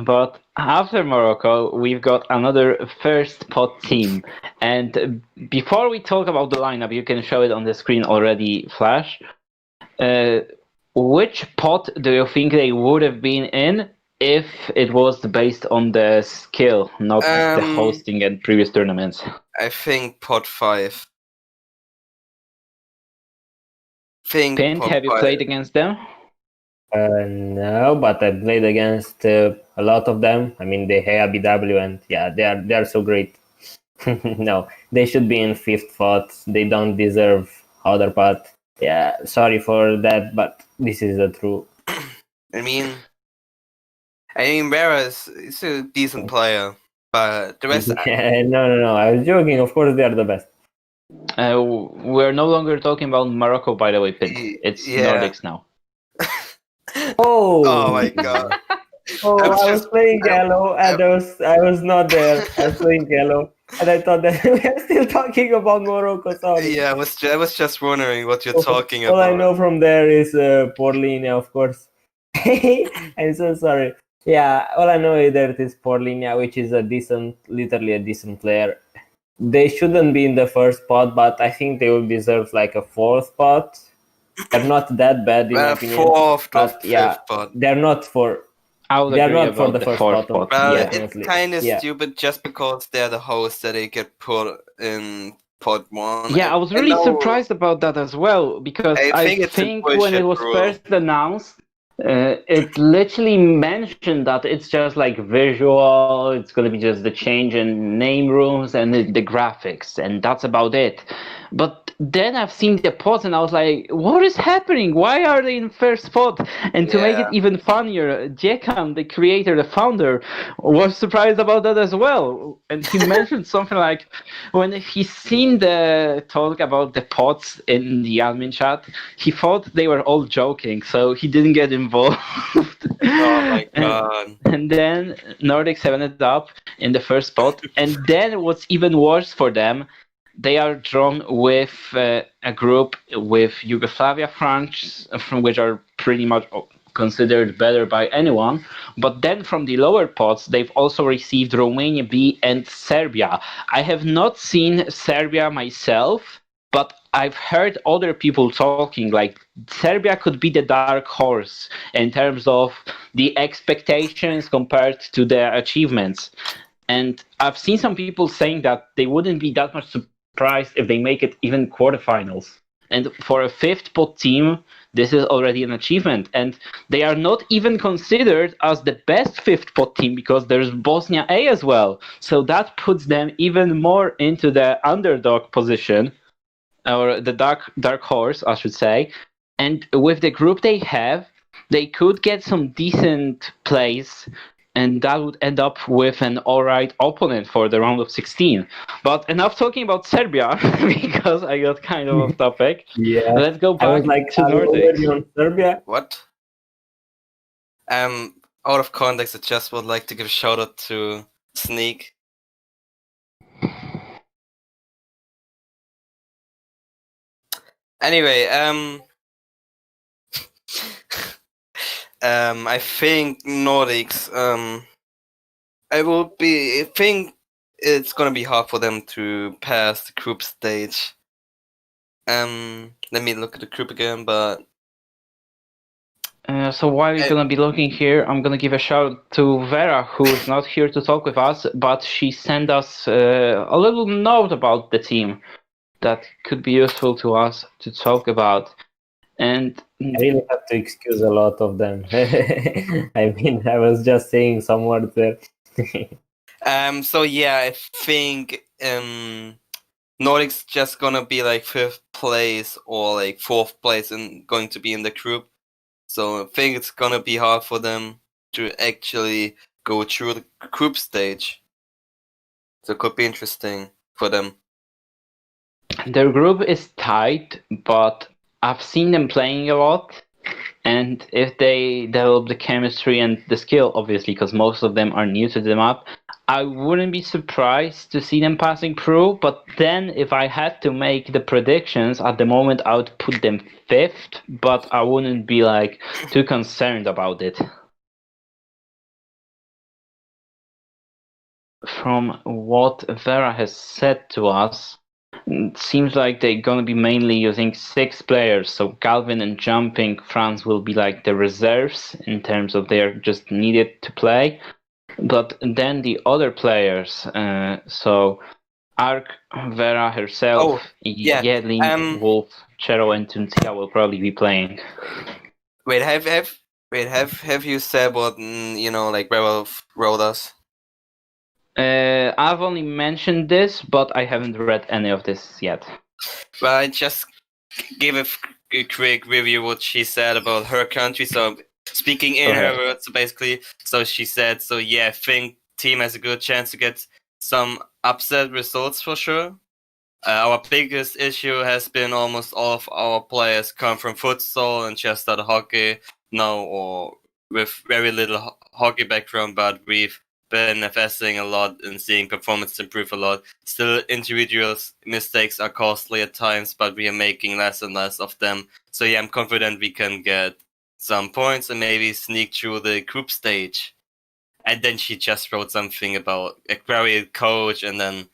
But after Morocco, we've got another first pot team. And before we talk about the lineup, you can show it on the screen already, Flash. Which pot do you think they would have been in if it was based on the skill, not the hosting and previous tournaments? I think pot 5. Pint, have you played against them? No, but I played against a lot of them. I mean, they have BW, and yeah, they are so great. No, they should be in fifth pot. They don't deserve other pot. Yeah, sorry for that, but this is the truth. I mean, Vera is a decent player, but the rest. No. I was joking. Of course, they are the best. We're no longer talking about Morocco, by the way, Pint. It's Nordics now. Oh my god. I was playing yellow, and I was not there. I was playing yellow, and I thought that we are still talking about Morocco. Sorry. Yeah, I was just wondering what you're talking about. All I know from there is Porlinia, of course. I'm so sorry. Yeah, all I know is that is Porlinia, which is literally a decent player. They shouldn't be in the first spot, but I think they will deserve like a fourth spot. They're not that bad in my opinion. Fourth or but yeah, fifth spot. they're not for. They're not for the first spot. Well, it's kind of stupid just because they're the host that they get put in pot 1. Yeah, I was really surprised about that as well, because I think when it was first announced, it literally mentioned that it's just like visual, it's going to be just the change in name rooms and the graphics, and that's about it. But then I've seen the pods and I was like, what is happening? Why are they in first spot? And to make it even funnier, Jekan, the creator, the founder, was surprised about that as well. And he mentioned something like, when he seen the talk about the pods in the admin chat, he thought they were all joking, so he didn't get involved. Oh my god. And then Nordics have ended up in the first spot. And then what's even worse for them, they are drawn with a group with Yugoslavia, France, from which are pretty much considered better by anyone. But then from the lower pots, they've also received Romania B and Serbia. I have not seen Serbia myself, but I've heard other people talking like Serbia could be the dark horse in terms of the expectations compared to their achievements. And I've seen some people saying that they wouldn't be that much surprised if they make it even quarterfinals. And for a fifth pot team, this is already an achievement. And they are not even considered as the best fifth pot team because there's Bosnia A as well. So that puts them even more into the underdog position, or the dark horse, I should say. And with the group they have, they could get some decent plays, and that would end up with an alright opponent for the round of 16. But enough talking about Serbia, because I got kind of off topic. Yeah. Let's go back to Nordics. On Serbia. What? Out of context, I just would like to give a shout out to Sneak. Anyway, I think Nordics, I think it's gonna be hard for them to pass the group stage. Let me look at the group again, but So while you're gonna be looking here, I'm gonna give a shout to Vera, who is not here to talk with us, but she sent us a little note about the team that could be useful to us to talk about. And I really have to excuse a lot of them. I mean, I was just saying some words there. so yeah, I think Nordic's just gonna be like 5th place or like 4th place and going to be in the group. So I think it's gonna be hard for them to actually go through the group stage. So it could be interesting for them. their group is tight, but I've seen them playing a lot. And if they develop the chemistry and the skill, obviously, because most of them are new to the map, I wouldn't be surprised to see them passing through. But then, if I had to make the predictions at the moment, I would put them 5th, but I wouldn't be like too concerned about it. From what Vera has said to us, it seems like they're going to be mainly using 6 players. So Galvin and Jumping France will be like the reserves in terms of they're just needed to play. But then the other players, so Ark, Vera herself, yeah, Yedlin, Wolf, Chero, and Tuntia will probably be playing. Wait, have you said what like Werewolf wrote us? I've only mentioned this, but I haven't read any of this yet. Well, I just give a quick review what she said about her country. So speaking in her words, basically, so she said, so yeah, I think team has a good chance to get some upset results for sure. Our biggest issue has been almost all of our players come from futsal and just started hockey now, or with very little hockey background, but we've been investing a lot and seeing performance improve a lot. Still, individual mistakes are costly at times, but we are making less and less of them. So yeah, I'm confident we can get some points and maybe sneak through the group stage. And then she just wrote something about a very coach and then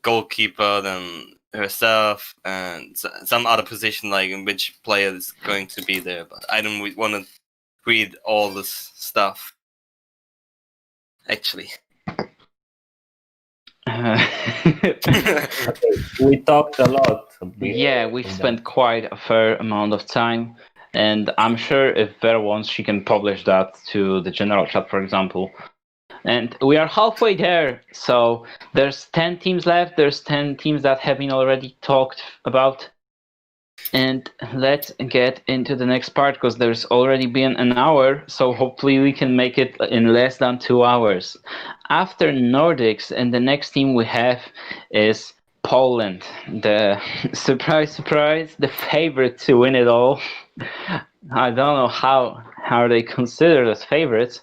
goalkeeper, then herself, and some other position like in which player is going to be there. But I don't want to read all this stuff. Actually, We talked a lot. Yeah, we've spent quite a fair amount of time, and I'm sure if Vera wants, she can publish that to the general chat, for example. And we are halfway there, so there's 10 teams left. There's 10 teams that have been already talked about. And let's get into the next part, because there's already been an hour, so hopefully we can make it in less than 2 hours. After Nordics, and the next team we have is Poland, the surprise, the favorite to win it all. I don't know how they consider as favorites,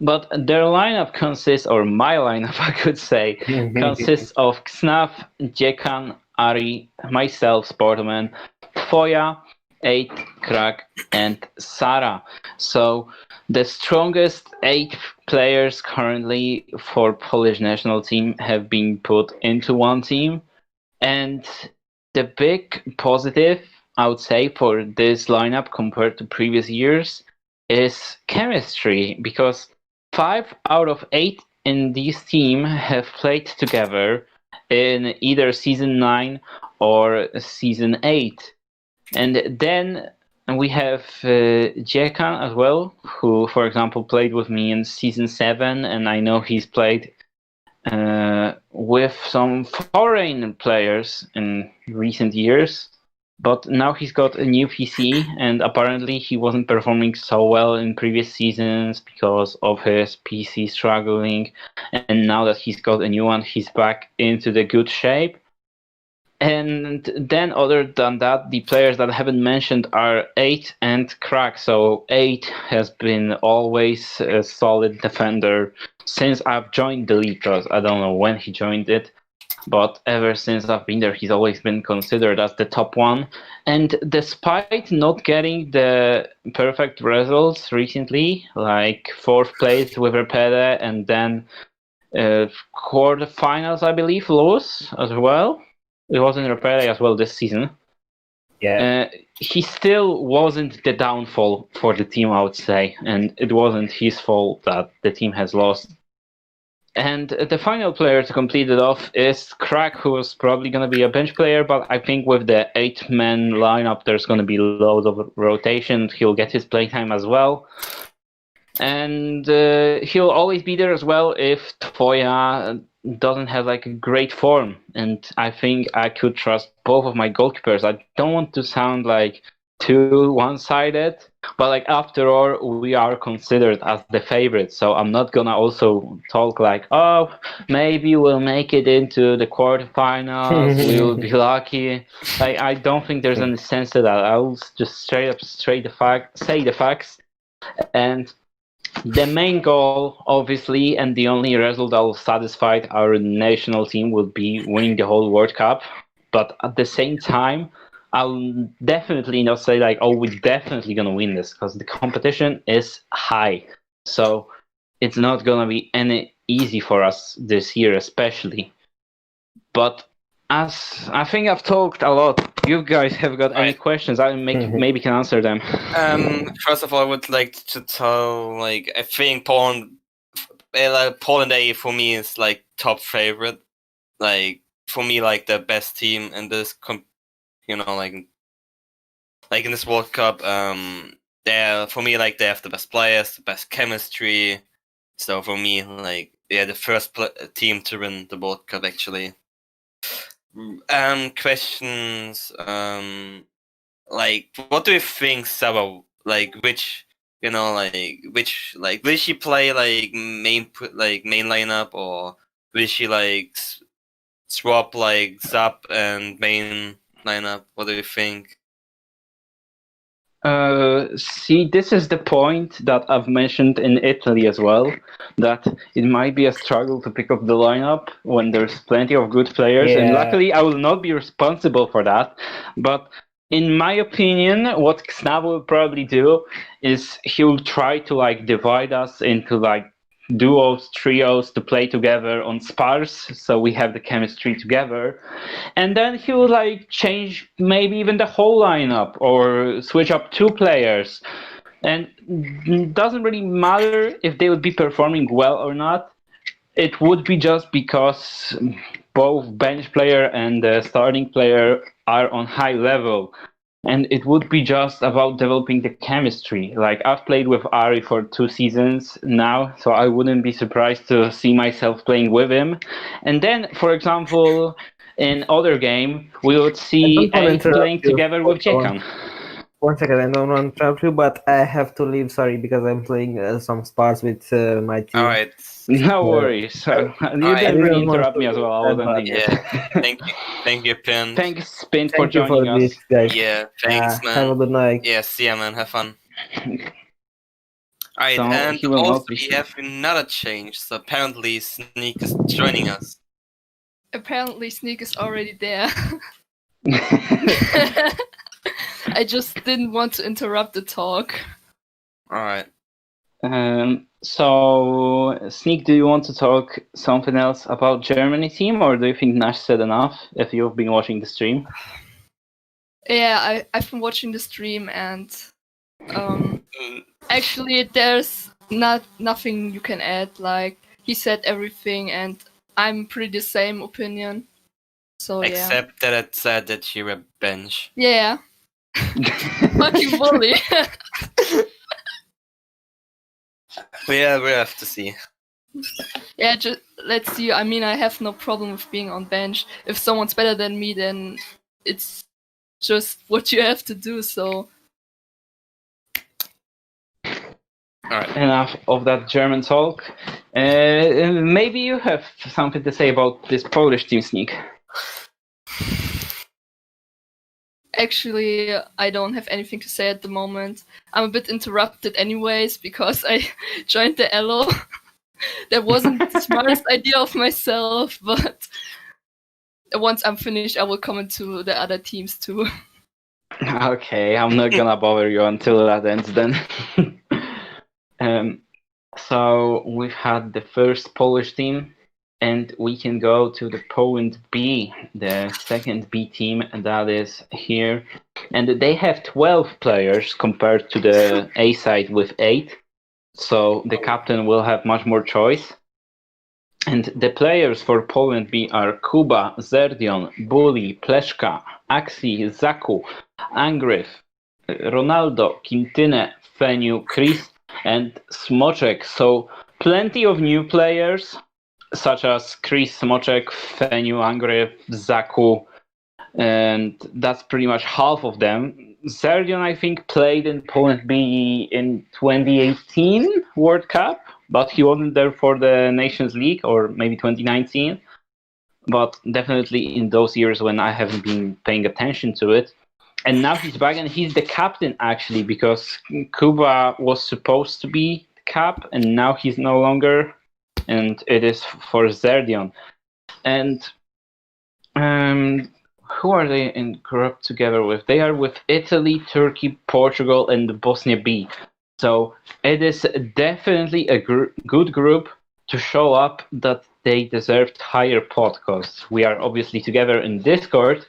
but their lineup consists, or my lineup I could say, consists of Knaf, Dziekan, Ari, myself, Sportman, Twoja, 8, Krak, and Sara. So the strongest 8 players currently for Polish national team have been put into one team. And the big positive, I would say, for this lineup compared to previous years is chemistry, because 5 out of 8 in this team have played together in either season 9 or season 8. And then we have Dziekan as well, who, for example, played with me in season 7, and I know he's played with some foreign players in recent years. But now he's got a new PC, and apparently he wasn't performing so well in previous seasons because of his PC struggling. And now that he's got a new one, he's back into the good shape. And then other than that, the players that I haven't mentioned are 8 and Crack. So 8 has been always a solid defender since I've joined the league, because I don't know when he joined it. But ever since I've been there, he's always been considered as the top one. And despite not getting the perfect results recently, like 4th place with Repede and then quarterfinals, I believe, lose as well. It was in Repede as well this season. Yeah. He still wasn't the downfall for the team, I would say, and it wasn't his fault that the team has lost. And the final player to complete it off is Crack, who was probably going to be a bench player, but I think with the 8-man lineup, there's going to be loads of rotation. He'll get his playtime as well. And he'll always be there as well if Tvoya doesn't have like a great form. And I think I could trust both of my goalkeepers. I don't want to sound like too one-sided, but like after all, we are considered as the favorites. So I'm not gonna also talk like, oh, maybe we'll make it into the quarterfinals. We will be lucky. I don't think there's any sense to that. I'll just say the facts, and the main goal, obviously, and the only result that will satisfy our national team will be winning the whole World Cup. But at the same time, I'll definitely not say like, oh, we're definitely gonna win this, because the competition is high. So it's not gonna be any easy for us this year, especially. But as I think I've talked a lot, you guys have got any questions? I maybe can answer them. First of all, I would like to tell, like, I think Poland A for me is like top favorite. Like, for me, like the best team in this, like in this World Cup. For me, like they have the best players, the best chemistry. So for me, like they're the first team to win the World Cup, actually. Questions. Like, what do you think, Saba? Like, will she play like main lineup, or will she like swap like Zap and main lineup? What do you think? See, this is the point that I've mentioned in Italy as well, that it might be a struggle to pick up the lineup when there's plenty of good players, and luckily I will not be responsible for that. But in my opinion, what Xnab will probably do is he'll try to like divide us into like duos, trios to play together on spars, so we have the chemistry together. And then he will like change maybe even the whole lineup or switch up 2 players. And it doesn't really matter if they would be performing well or not. It would be just because both bench player and the starting player are on high level. And it would be just about developing the chemistry. Like, I've played with Ari for 2 seasons now, so I wouldn't be surprised to see myself playing with him. And then, for example, in other game, we would see A playing together with Jekan. 1 second, I don't want to interrupt you, but I have to leave, sorry, because I'm playing some spars with my team. Alright. No worries. You didn't really interrupt me as well. I wasn't thinking. Thank you. Thank you, Pin. Thanks, Pin, for joining us. This, guys. Yeah, thanks, man. Have a good night. Yeah, see ya, man. Have fun. Alright, So and he will also not be we have another change. So apparently Sneak is joining us. Apparently Sneak is already there. I just didn't want to interrupt the talk. Alright. So, Sneak, do you want to talk something else about Germany team, or do you think Nash said enough if you've been watching the stream? Yeah, I've been watching the stream, and actually there's nothing you can add. Like, he said everything, and I'm pretty the same opinion. So Except that it said that you're a bench. Yeah. Fucking bully. Yeah, we have to see. Yeah, just let's see. I mean, I have no problem with being on bench. If someone's better than me, then it's just what you have to do. So. Alright. Enough of that German talk. Maybe you have something to say about this Polish team, Sneak. Actually, I don't have anything to say at the moment. I'm a bit interrupted anyways because I joined the ELO. That wasn't the smartest idea of myself, but once I'm finished, I will comment to the other teams too. Okay, I'm not gonna bother you until that ends then. So we've had the first Polish team, and we can go to the Poland B, the second B team, and that is here. and they have 12 players compared to the A side with 8. So the captain will have much more choice. And the players for Poland B are Kuba, Zerdion, Bully, Pleszka, Axi, Zaku, Angryf, Ronaldo, Quintine, Feniu, Chris, and Smoczek. So plenty of new players, such as Chris, Smoczek, Feniu, Angryf, Zaku, and that's pretty much half of them. Zerdion, I think, played in Poland B in 2018 World Cup, but he wasn't there for the Nations League, or maybe 2019. But definitely in those years when I haven't been paying attention to it. And now he's back, and he's the captain, actually, because Kuba was supposed to be the cap, and now he's no longer, and it is for Zerdion. And who are they in group together with? They are with Italy, Turkey, Portugal, and Bosnia B. So it is definitely a good group to show up that they deserved higher pot, because we are obviously together in Discord,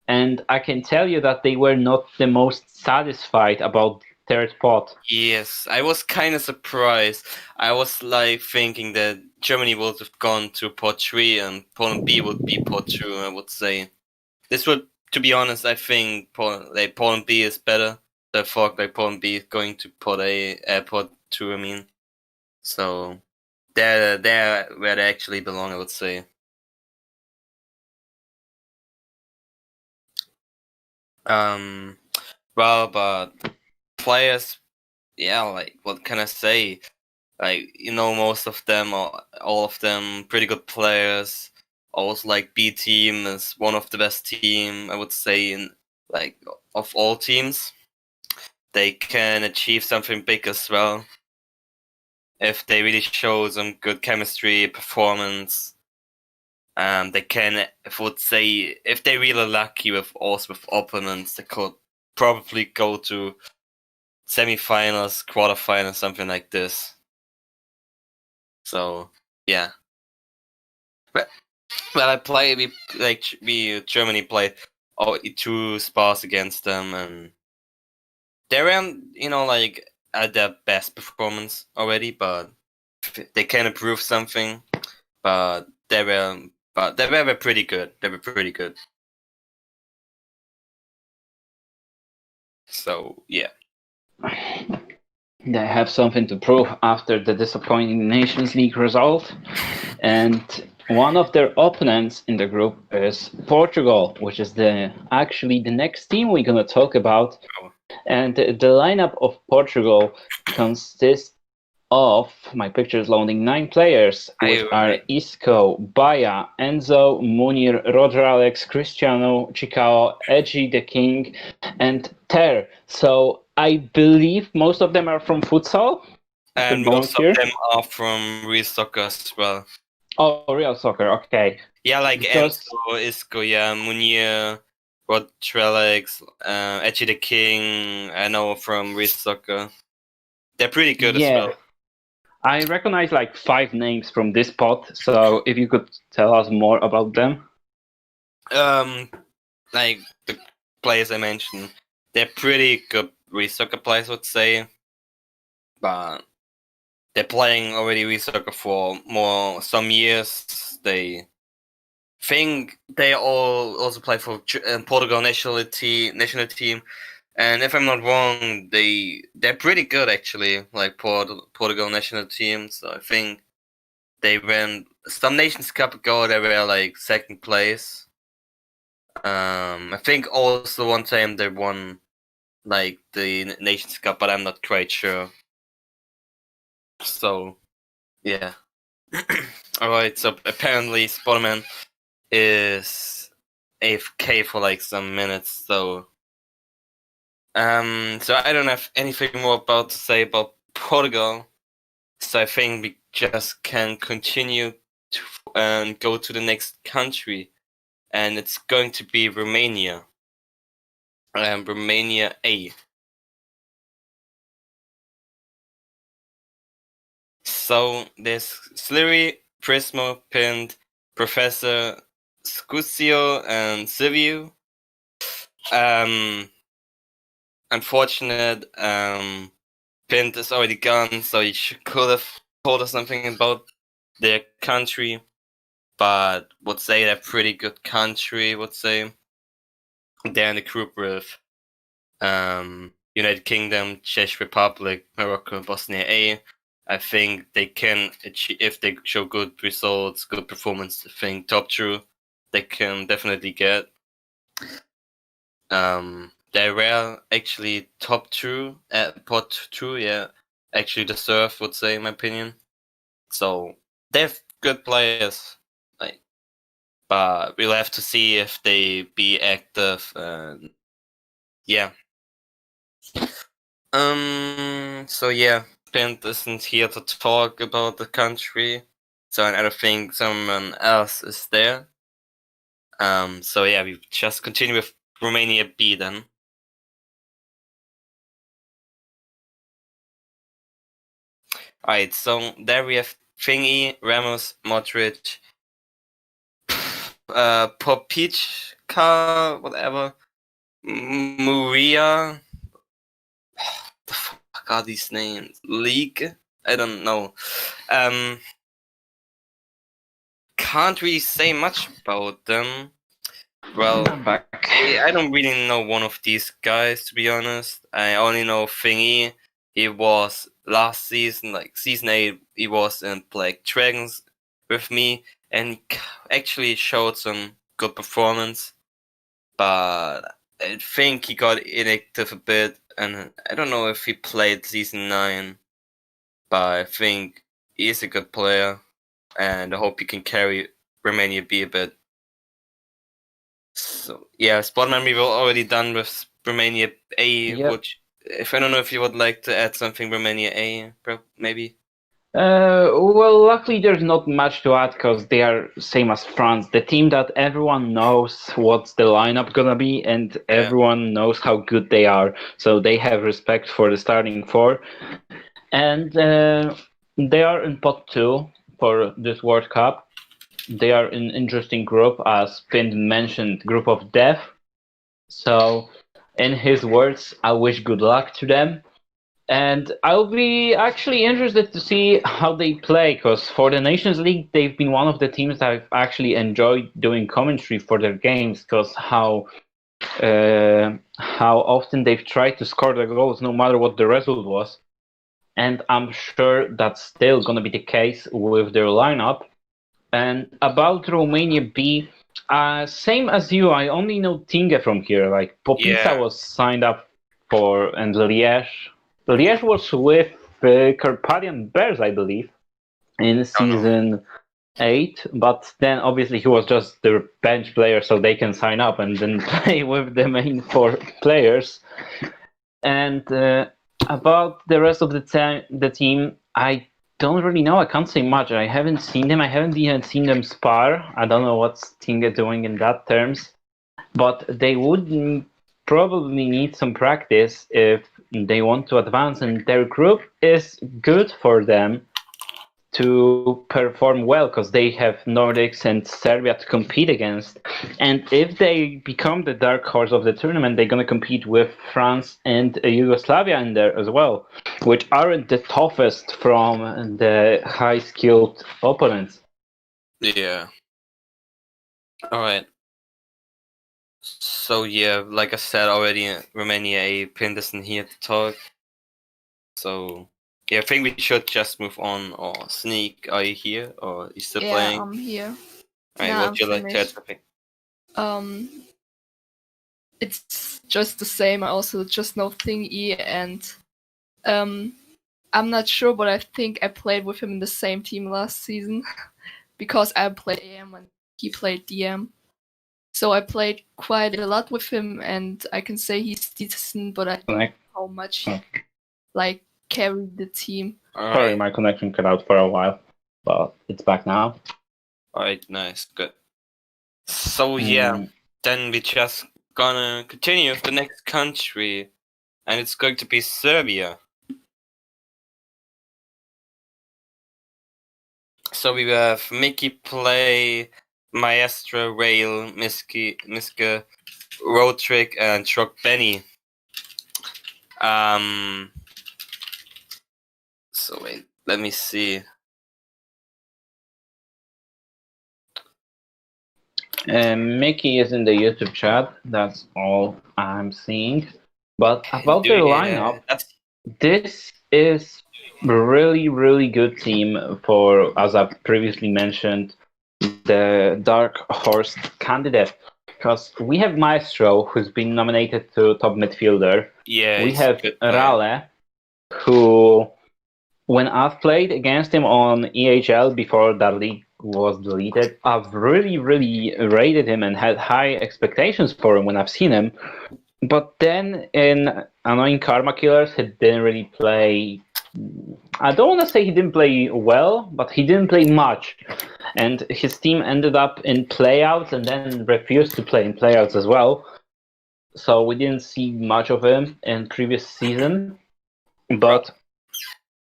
and I can tell you that they were not the most satisfied about third pot. Yes, I was kind of surprised. I was like thinking that Germany would have gone to pot 3 and Poland B would be pot 2, I would say. This would, to be honest, I think Poland B is better. The fuck, like Poland B is going to pot 2, I mean. So, they're where they actually belong, I would say. Well, but players, yeah, like, what can I say? Like, most of them, or all of them, pretty good players. Also, like, B team is one of the best team, I would say, in, like, of all teams. They can achieve something big as well if they really show some good chemistry, performance. They can, I would say, if they're really lucky with opponents, they could probably go to semi-finals, quarterfinals, something like this. So, yeah. But Germany played all 2 spas against them, and they weren't, like, at their best performance already, but they can improve something. But they were pretty good. They were pretty good. So, yeah. They have something to prove after the disappointing Nations League result. And one of their opponents in the group is Portugal, which is actually the next team we're going to talk about. And the lineup of Portugal consists of, my picture is loading, 9 players, which are Isco, Baya, Enzo, Munir, Roger Alex, Cristiano, Chicao, Edgy the King, and Ter. So I believe most of them are from futsal. And most of them are from real soccer as well. Oh, real soccer, okay. Yeah, like Enzo, Isco, yeah, Munir, Roger Alex, Edgy the King, I know from real soccer. They're pretty good as well. I recognize like 5 names from this pot, so if you could tell us more about them. Like the players I mentioned, they're pretty good soccer players, I would say. But they're playing already soccer for some years. They think they all also play for Portugal national team. And if I'm not wrong, they're pretty good actually, like Portugal national team. So I think they went some Nations Cup ago. They were like 2nd place. I think also one time they won like the Nations Cup, but I'm not quite sure. So yeah. All right. So apparently Spider-Man is AFK for like some minutes. So I don't have anything more to say about Portugal. So I think we just can continue to go to the next country, and it's going to be Romania. Romania A. So there's Sliri, Prismo, Pinned, Professor, Scucio, and Silvio. unfortunate. Pint is already gone, so he could have told us something about their country, but would say they're pretty good country. Would say they're in the group with United Kingdom, Czech Republic, Morocco, Bosnia A. I think they can achieve, if they show good results, good performance. I think top two they can definitely get. They were actually top two at pot two, yeah. Actually deserve, would say, in my opinion. So they have good players, like, but we'll have to see if they be active. Yeah. So yeah, Pint isn't here to talk about the country, so I don't think someone else is there. So yeah, we just continue with Romania B then. Alright, so there we have Thingy, Ramos, Modric, Popichka, whatever, Muria. The fuck are these names? League? I don't know. Can't really say much about them. Well, I'm back. I don't really know one of these guys, to be honest. I only know Thingy. He was last season, like season 8, he was in Black Dragons with me, and he actually showed some good performance. But I think he got inactive a bit, and I don't know if he played season 9. But I think he is a good player, and I hope he can carry Romania B a bit. So yeah, spot memory we're already done with Romania A. Yep. Which, if I don't know if you would like to add something Romania A, maybe. Well, luckily there's not much to add because they are same as France, the team that everyone knows what's the lineup gonna be, and everyone knows how good they are. So they have respect for the starting four, and they are in pot 2 for this World Cup. They are an interesting group, as Pin mentioned, group of death. So, in his words, I wish good luck to them. And I'll be actually interested to see how they play, because for the Nations League, they've been one of the teams that I've actually enjoyed doing commentary for their games, because how often they've tried to score the goals, no matter what the result was. And I'm sure that's still going to be the case with their lineup. And about Romania B, same as you, I only know Tinga from here. Like Popica was signed up for, and Liège. Liège was with Carpathian Bears, I believe, in season 8. But then obviously he was just the bench player, so they can sign up and then play with the main 4 players. And about the rest of the team, I don't really know. I can't say much. I haven't seen them. I haven't even seen them spar. I don't know what's Tinga doing in that terms. But they would probably need some practice if they want to advance. And their group is good for them to perform well because they have Nordics and Serbia to compete against. And if they become the dark horse of the tournament, they're going to compete with France and Yugoslavia in there as well, which aren't the toughest from the high-skilled opponents. Yeah. All right. So yeah, like I said already, Romania A. Pin isn't here to talk. So yeah, I think we should just move on. Or Sneak, are you here or are you still playing? Yeah, I'm here. Alright, would you like to add something? It's just the same. I also just know Thingy, and I'm not sure, but I think I played with him in the same team last season because I played AM and he played DM. So I played quite a lot with him, and I can say he's decent, but I don't know how much he carried the team. Sorry, my connection cut out for a while, but it's back now. Alright, nice, good. So yeah, then we just gonna continue with the next country, and it's going to be Serbia. So we have Mickey play, Maestro, Rail, Miska, Road Trick, and Truck Benny. So wait, let me see. Mickey is in the YouTube chat. That's all I'm seeing. But about their lineup, That's this is really, really good team for, as I've previously mentioned, the Dark Horse candidate. Because we have Maestro, who's been nominated to top midfielder. yeah. We He's a have good player. Rale, who, when I've played against him on EHL before that league was deleted, I've really, really rated him and had high expectations for him when I've seen him. But then in Annoying Karma Killers, he didn't really play. I don't want to say he didn't play well, but he didn't play much. And his team ended up in playouts and then refused to play in playouts as well. So we didn't see much of him in previous season. But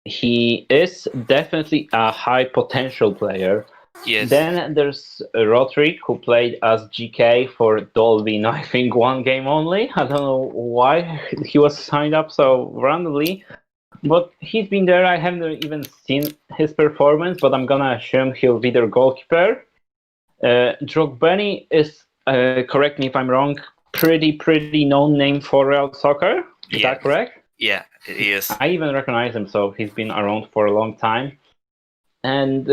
he is definitely a high potential player. Yes. Then there's Roderick, who played as GK for Dolby, I think one game only. I don't know why he was signed up so randomly, but he's been there. I haven't even seen his performance, but I'm gonna assume he'll be their goalkeeper. Drogbenny is, correct me if I'm wrong, pretty known name for Real Soccer. Is that correct? Yeah, it is. I even recognize him, so he's been around for a long time. And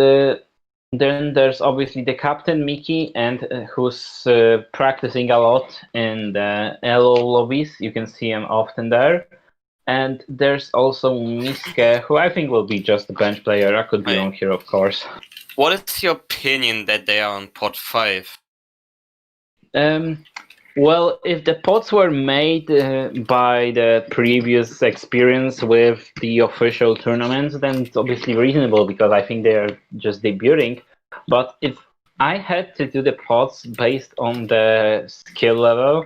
then there's obviously the captain, Mickey, and who's practicing a lot in the LO lobbies. You can see him often there. And there's also Miske, who I think will be just a bench player. I could be wrong here, of course. What is your opinion that they are on pot 5? Well, if the pots were made by the previous experience with the official tournaments, then it's obviously reasonable because I think they are just debuting. But if I had to do the pots based on the skill level,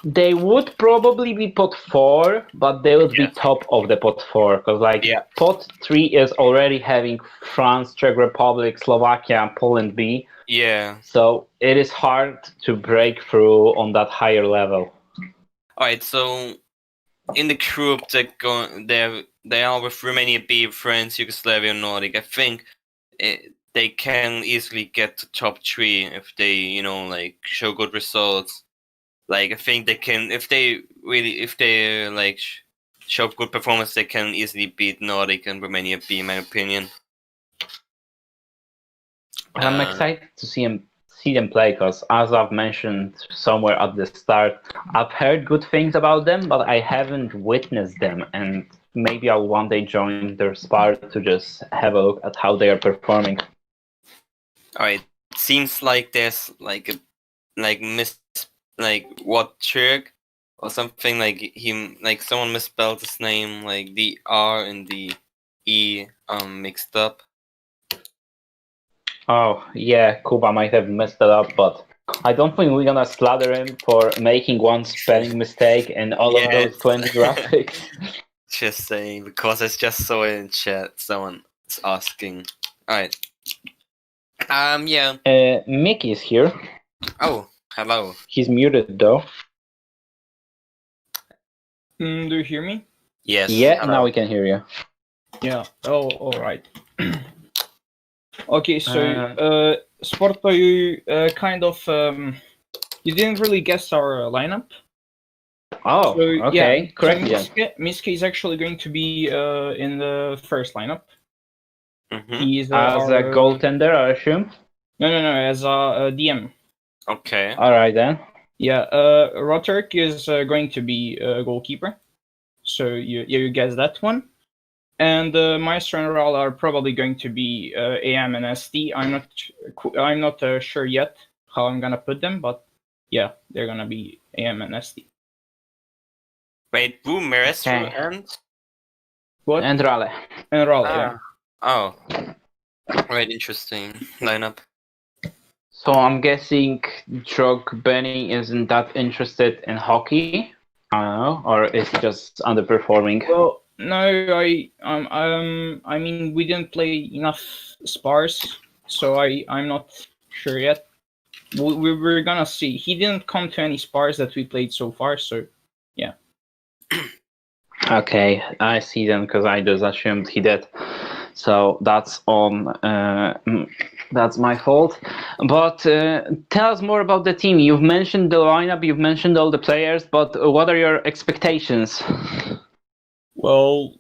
they would probably be pot 4, but they would be top of the pot 4 because pot 3 is already having France, Czech Republic, Slovakia, and Poland B. Yeah. So it is hard to break through on that higher level. Alright, so in the group they are with Romania B, France, Yugoslavia, Nordic. I think they can easily get to top 3 if they, show good results. I think they can, if they show good performance, they can easily beat Nordic and Romania B, in my opinion. I'm excited to see them play because, as I've mentioned somewhere at the start, I've heard good things about them, but I haven't witnessed them, and maybe I'll one day join their sport to just have a look at how they are performing. Alright, it seems like there's Wojciech or something someone misspelled his name, the R and the E mixed up. Oh yeah, Kuba might have messed it up, but I don't think we're gonna slather him for making one spelling mistake and all of those 20 graphics. Just saying, because it's just so in chat. Someone is asking. Alright. Yeah. Mickey is here. Oh, hello. He's muted though. Do you hear me? Yes. Yeah, hello. now we can hear you. Yeah. Oh, all right. Okay, so Sporto, you kind of you didn't really guess our lineup. Oh, so, okay. Yeah, Correct. So Miske is actually going to be in the first lineup. Mm-hmm. He's as a goaltender, I assume. No, as a DM. Okay. All right then. Yeah, Roturk is going to be a goalkeeper. So you guess that one. And Maestro and Ral are probably going to be AM and SD. I'm not sure yet how I'm gonna put them, but yeah, they're gonna be AM and SD. Wait, Boom, Maestro, Okay. and What? And Rale. And Ral, yeah. Oh. Right, interesting lineup. So I'm guessing Benny isn't that interested in hockey. I don't know, or is he just underperforming? Well, no, I mean we didn't play enough spars, so I'm not sure yet. We're gonna see. He didn't come to any spars that we played so far, so yeah. Okay, I see then, because I just assumed he did. So that's that's my fault. But tell us more about the team. You've mentioned the lineup, you've mentioned all the players, but what are your expectations? Well,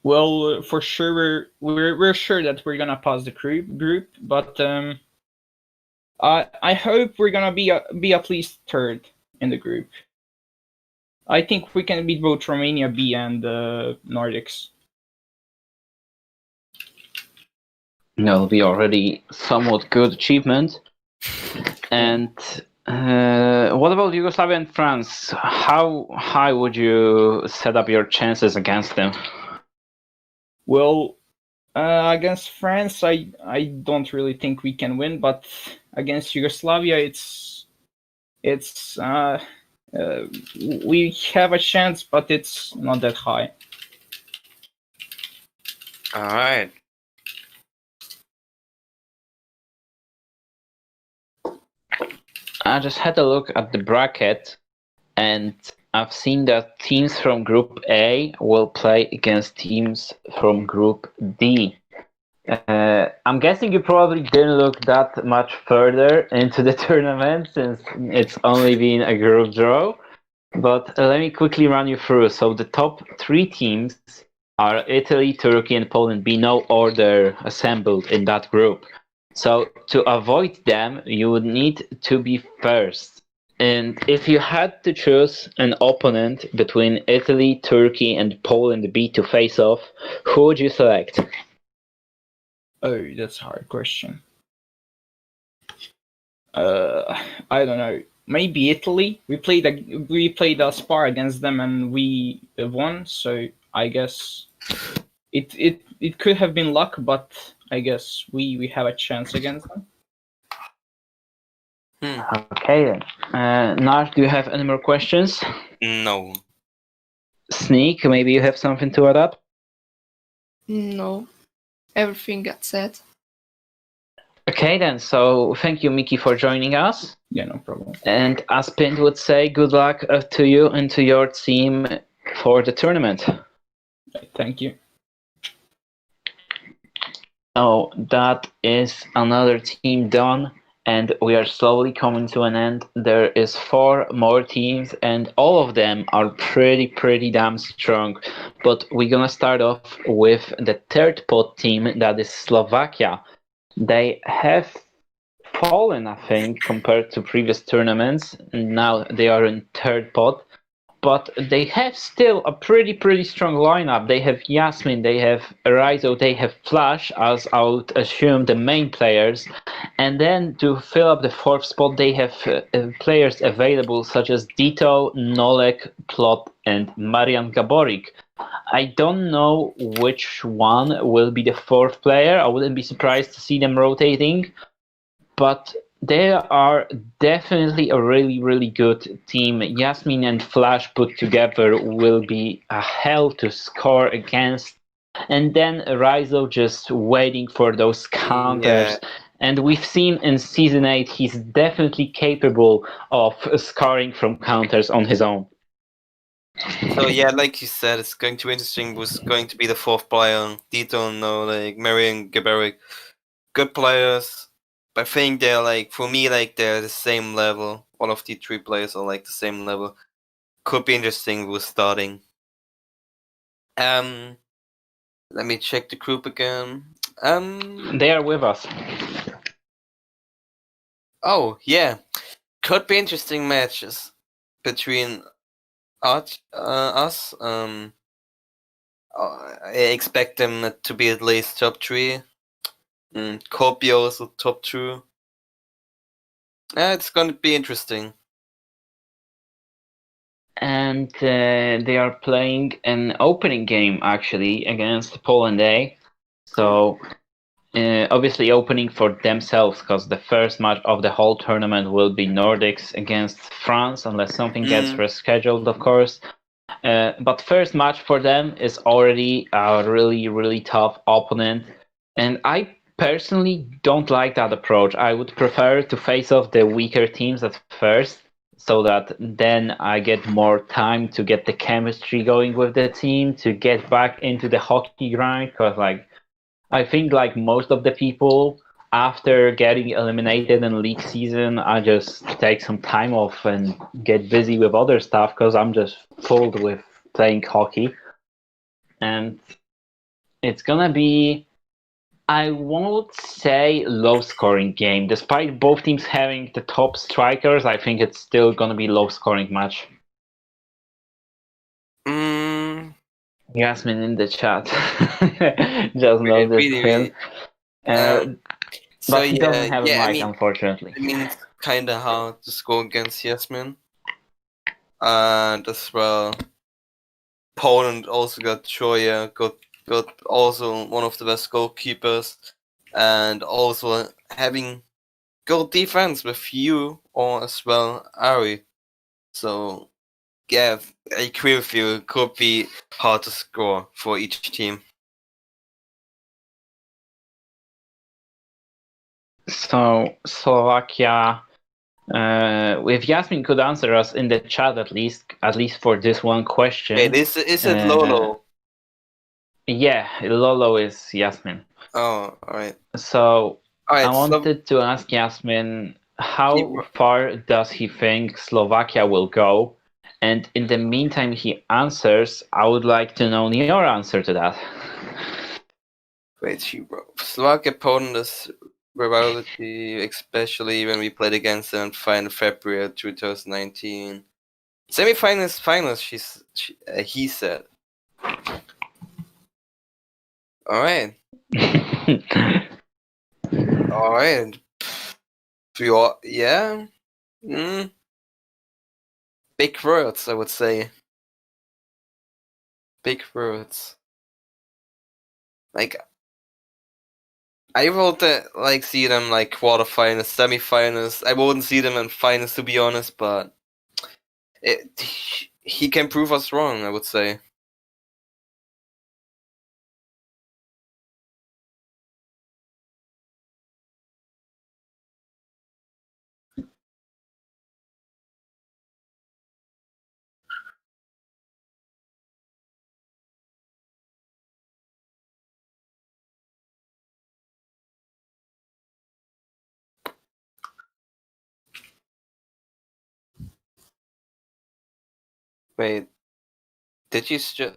for sure we're sure that we're gonna pass the group, but I hope we're gonna be at least third in the group. I think we can beat both Romania B and Nordics. That'll be already somewhat good achievement. And what about Yugoslavia and France? How high would you set up your chances against them? Well, against France, I don't really think we can win, but against Yugoslavia, we have a chance, but it's not that high. All right. I just had a look at the bracket, and I've seen that teams from Group A will play against teams from Group D. I'm guessing you probably didn't look that much further into the tournament since it's only been a group draw. But let me quickly run you through. So the top three teams are Italy, Turkey, and Poland. Be no order assembled in that group. So to avoid them, you would need to be first. And if you had to choose an opponent between Italy, Turkey, and Poland B to face off, who would you select? Oh, that's a hard question. I don't know. Maybe Italy. We played a spar against them and we won. So I guess it could have been luck, but I guess we have a chance against them. Okay then. Nash, do you have any more questions? No. Sneak, maybe you have something to add up? No, everything got said. Okay then, so thank you, Miki, for joining us. Yeah, no problem. And as Pint would say, good luck to you and to your team for the tournament. Thank you. Oh, that is another team done, and we are slowly coming to an end. There is 4 more teams, and all of them are pretty damn strong. But we're gonna start off with the third pot team, that is Slovakia. They have fallen, I think, compared to previous tournaments. Now they are in third pot, but they have still a pretty strong lineup. They have Yasmin, they have Raizo, they have Flash, as I would assume the main players. And then to fill up the 4th spot, they have players available such as Dito, Nolek, Plot, and Marian Gaborik. I don't know which one will be the 4th player. I wouldn't be surprised to see them rotating, but they are definitely a really good team. Yasmin and Flash put together will be a hell to score against. And then Raizo just waiting for those counters. Yeah. And we've seen in Season 8 he's definitely capable of scoring from counters on his own. So yeah, like you said, it's going to be interesting. Who's going to be the 4th player? Dito, no, like Marian Gaborik, good players. I think they're like, for me, like they're the same level. All of the 3 players are like the same level. Could be interesting with starting. Let me check the group again. They are with us. Oh yeah, could be interesting matches between us. I expect them to be at least top 3. Copy also top 2. It's going to be interesting. And they are playing an opening game actually against Poland A. So obviously opening for themselves, because the first match of the whole tournament will be Nordics against France, unless something gets rescheduled, of course. But first match for them is already a really tough opponent, and I personally don't like that approach. I would prefer to face off the weaker teams at first, so that then I get more time to get the chemistry going with the team, to get back into the hockey grind. Because like I think like most of the people after getting eliminated in league season, I just take some time off and get busy with other stuff because I'm just full with playing hockey. And it's gonna be, I won't say low scoring game. Despite both teams having the top strikers, I think it's still gonna be low scoring match. Mm, Yasmin in the chat just noticed him. so But he doesn't have a yeah, mic, unfortunately. I mean, it's kind of hard to score against Yasmin. And as well, Poland also got Troya, got also one of the best goalkeepers, and also having good defense with you or as well Ari. So yeah, I agree with you. It could be hard to score for each team. So Slovakia, if Yasmin could answer us in the chat at least for this one question. Wait, is it Lolo? Yeah, Lolo is Yasmin. Oh, alright. So Alright, I wanted to ask Yasmin, how far does he think Slovakia will go? And in the meantime he answers, I would like to know your answer to that. Wait, Slovakia Poland is rivalry, especially when we played against them in February 2019. Semi-finals, finals, he said. Alright. Alright. Yeah. Big words, I would say. Big words. Like, I would see them like quarterfinals, semi-finals. I wouldn't see them in finals, to be honest, but he can prove us wrong, I would say. Wait, did you just...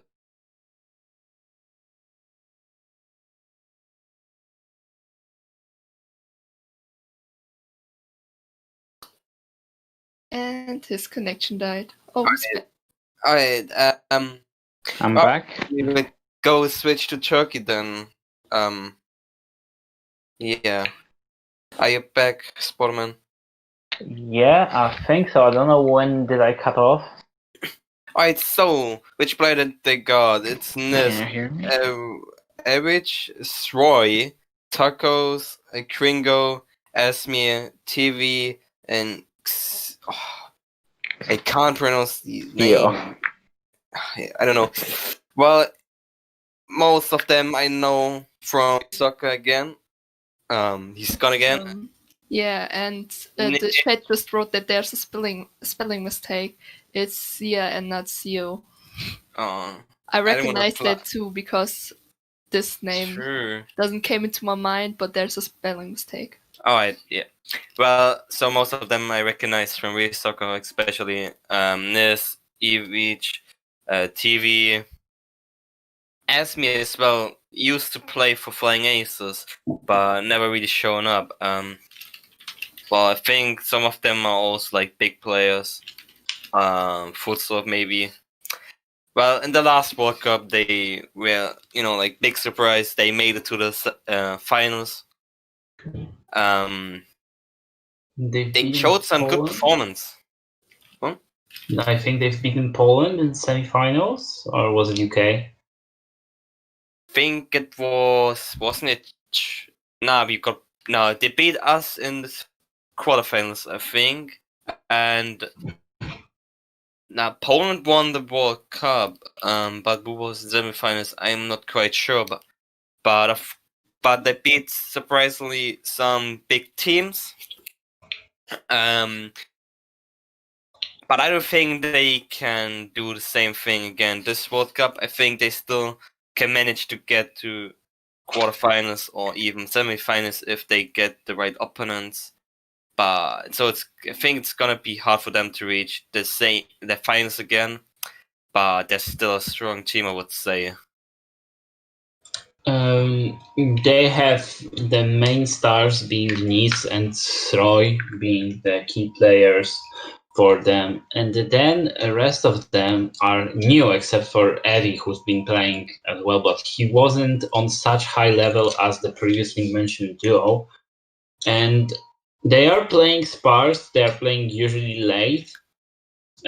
And his connection died. Oh, he's back. Alright, I'm back. We will go switch to Turkey then. Yeah. Are you back, Sportman? Yeah, I think so. I don't know when did I cut off. Alright, so which player did they got? It's Nis, Can you hear me? Evich, Sroy, Tacos, Kringo, Esmir, TV, and I can't pronounce the name. Yeah. I don't know. Well, most of them I know from soccer again. He's gone again. Yeah, and the chat just wrote that there's a spelling mistake. It's Sia and not Sio. I recognize that too because this name doesn't came into my mind, but there's a spelling mistake. Alright, yeah. Well, so most of them I recognize from real soccer, especially Nis, Evich, TV. Asmi as well used to play for Flying Aces, but never really shown up. Well, I think some of them are also like big players. Futsal maybe. Well, in the last World Cup, they were, like big surprise. They made it to the finals. They showed some good performance. Huh? I think they've beaten Poland in semi-finals, or was it UK? I think it wasn't it? They beat us in the quarterfinals, I think, and now Poland won the World Cup. But who was in semifinals? I'm not quite sure, but they beat surprisingly some big teams. But I don't think they can do the same thing again this World Cup. I think they still can manage to get to quarterfinals or even semifinals if they get the right opponents. But so I think it's gonna be hard for them to reach the finals again. But they're still a strong team, I would say. They have the main stars being Nice and Roy being the key players for them, and then the rest of them are new except for Eddie, who's been playing as well, but he wasn't on such high level as the previously mentioned duo. And they are playing sparse, they are playing usually late,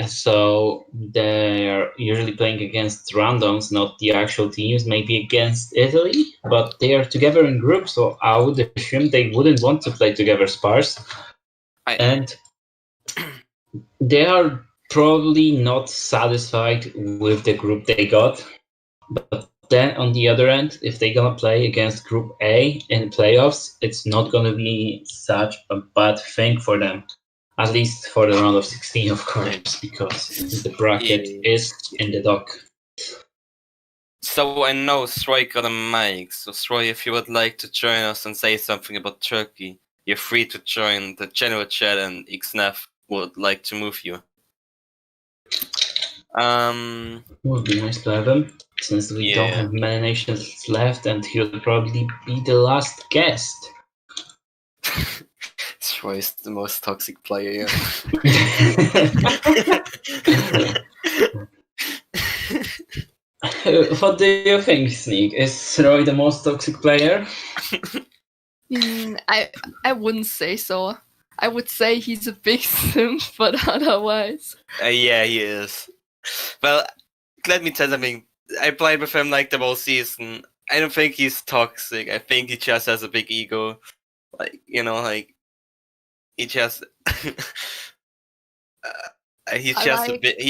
so they're usually playing against randoms, not the actual teams, maybe against Italy, but they are together in groups, so I would assume they wouldn't want to play together sparse. And they are probably not satisfied with the group they got. But then on the other end, if they're gonna play against Group A in playoffs, it's not gonna be such a bad thing for them. At least for the round of 16, of course, because the bracket is in the dock. So I know Stroy got a mic. So Stroy, if you would like to join us and say something about Turkey, you're free to join the general chat, and Xnaf would like to move you. Would be nice to have him, since we don't have many nations left, and he'll probably be the last guest. Stroy is the most toxic player. What do you think, Sneak? Is Roy the most toxic player? I wouldn't say so. I would say he's a big simp, but otherwise. Yeah, he is. Well, let me tell you something. I played with him like the whole season. I don't think he's toxic. I think he just has a big ego. He just he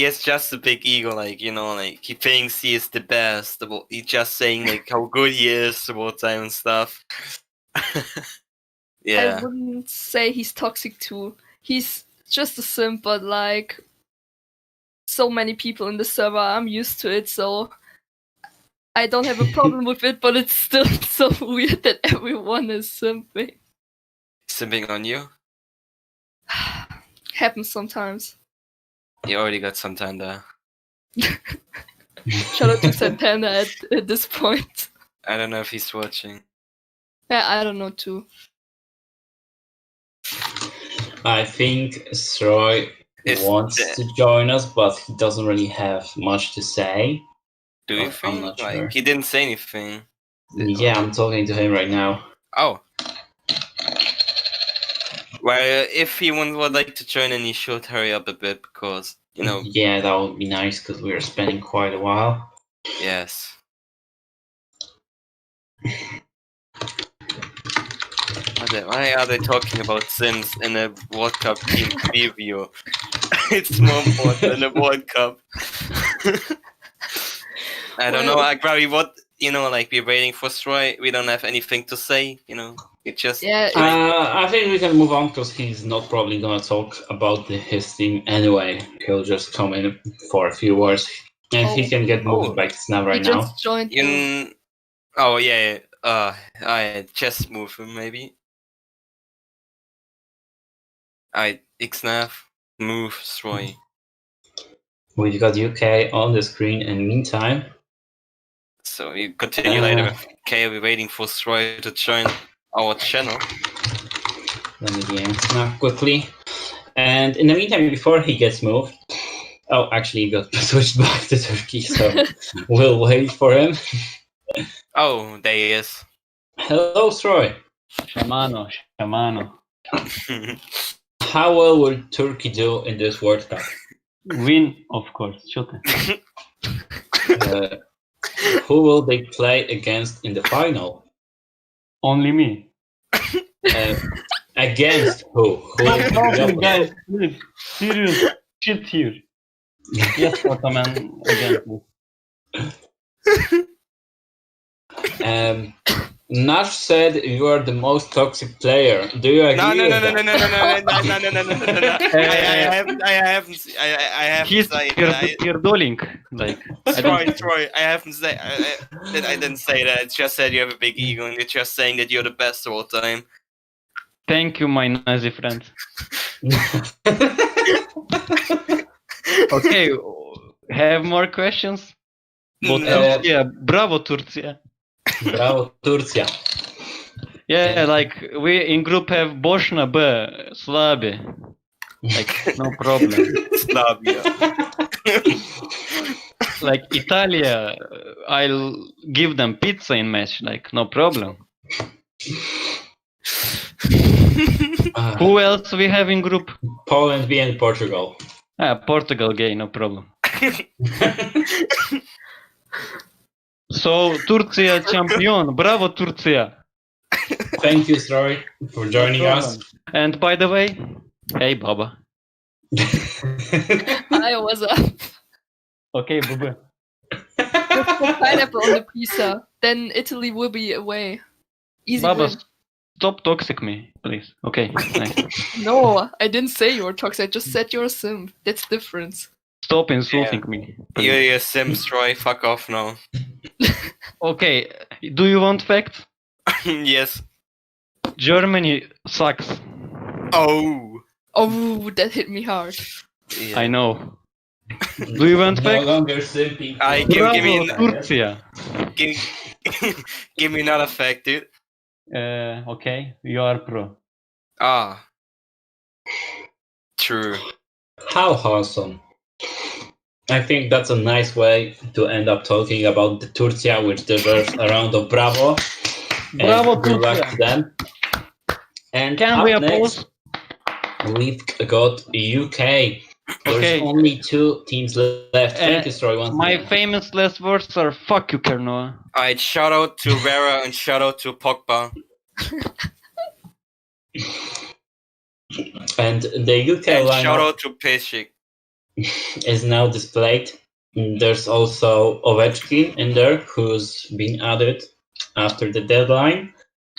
has just a big ego, he thinks he is the best. He's just saying how good he is all the time and stuff. Yeah. I wouldn't say he's toxic too. He's just a simp, but so many people in the server, I'm used to it, so I don't have a problem with it, but it's still so weird that everyone is simping. Simping on you? Happens sometimes. You already got some time there. Shout out to Santana at this point. I don't know if he's watching. Yeah, I don't know too. I think Sroy wants to join us, but he doesn't really have much to say. Do you think? I'm not sure. He didn't say anything. Yeah, I'm talking to him right now. Oh. Well, if he would like to join, then he should hurry up a bit because, Yeah, that would be nice because we're spending quite a while. Yes. Why are they talking about Sims in a World Cup team preview? It's more important than a World Cup. I don't know, Agrari, we're waiting for Stroy. We don't have anything to say, It just... I think we can move on because he's not probably going to talk about his team anyway. He'll just come in for a few words. And he can get moved by Snap right now. He just joined. Oh, yeah. I just move him, maybe. Xnaf, move Stroy. We've got UK on the screen in the meantime. So we continue later with UK. We're waiting for Stroy to join our channel. Let me DM Snap quickly. And in the meantime, before he gets moved... Oh, actually, he got switched back to Turkey, so we'll wait for him. Oh, there he is. Hello, Stroy. Shamano. How well will Turkey do in this World Cup? Win, of course. Who will they play against in the final? Only me. Against who? No, guys, please. Serious shit here. Yes, Ottoman against me. Nash said you are the most toxic player. Do you agree No, with that? no. I haven't He's said Pierdoling. Like, I don't. Troy, I haven't said. I didn't say that. I just said you have a big ego, and you're just saying that you're the best of all time. Thank you, my Nazi friend. Okay, have more questions? But No. Turcia, bravo Turcia. Bravo, Turcia. Yeah, like we in group have Bosna B, Slabi. Like no problem. Slavia. Like Italia, I'll give them pizza in match. Like no problem. Who else we have in group? Poland, B, and Portugal. Portugal gay, no problem. So Turcia champion, bravo Turcia. Thank you, Troy, for joining us. And by the way, hey Baba. Hi, what's up? Okay, Baba. Just put pineapple on the pizza. Then Italy will be away. Easy Baba, win. stop toxic me, please. Okay, nice. No, I didn't say you were toxic. I just said you're a simp. That's different. Stop insulting me. please. You're a Sims, Troy. Fuck off now. Okay, do you want facts? Yes. Germany sucks. Oh. Oh, that hit me hard. Yeah. I know. Do you want No facts? longer simping. I Bravo, give me Turcia. give me another fact, dude. Okay, you are pro. Ah. True. How awesome. I think that's a nice way to end up talking about the Turcia, which deserves a round of bravo. Bravo, And good luck Turcia. to them. And Can we up applause? next, we've got UK. There's Okay. only 2 teams left. Thank you, Troy, once My again. famous last words are fuck you, Kernoa. Alright, shout out to Vera and shout out to Pogba. And the UK And shout lineup out to Pesik. is now displayed. There's also Ovechkin in there, who's been added after the deadline.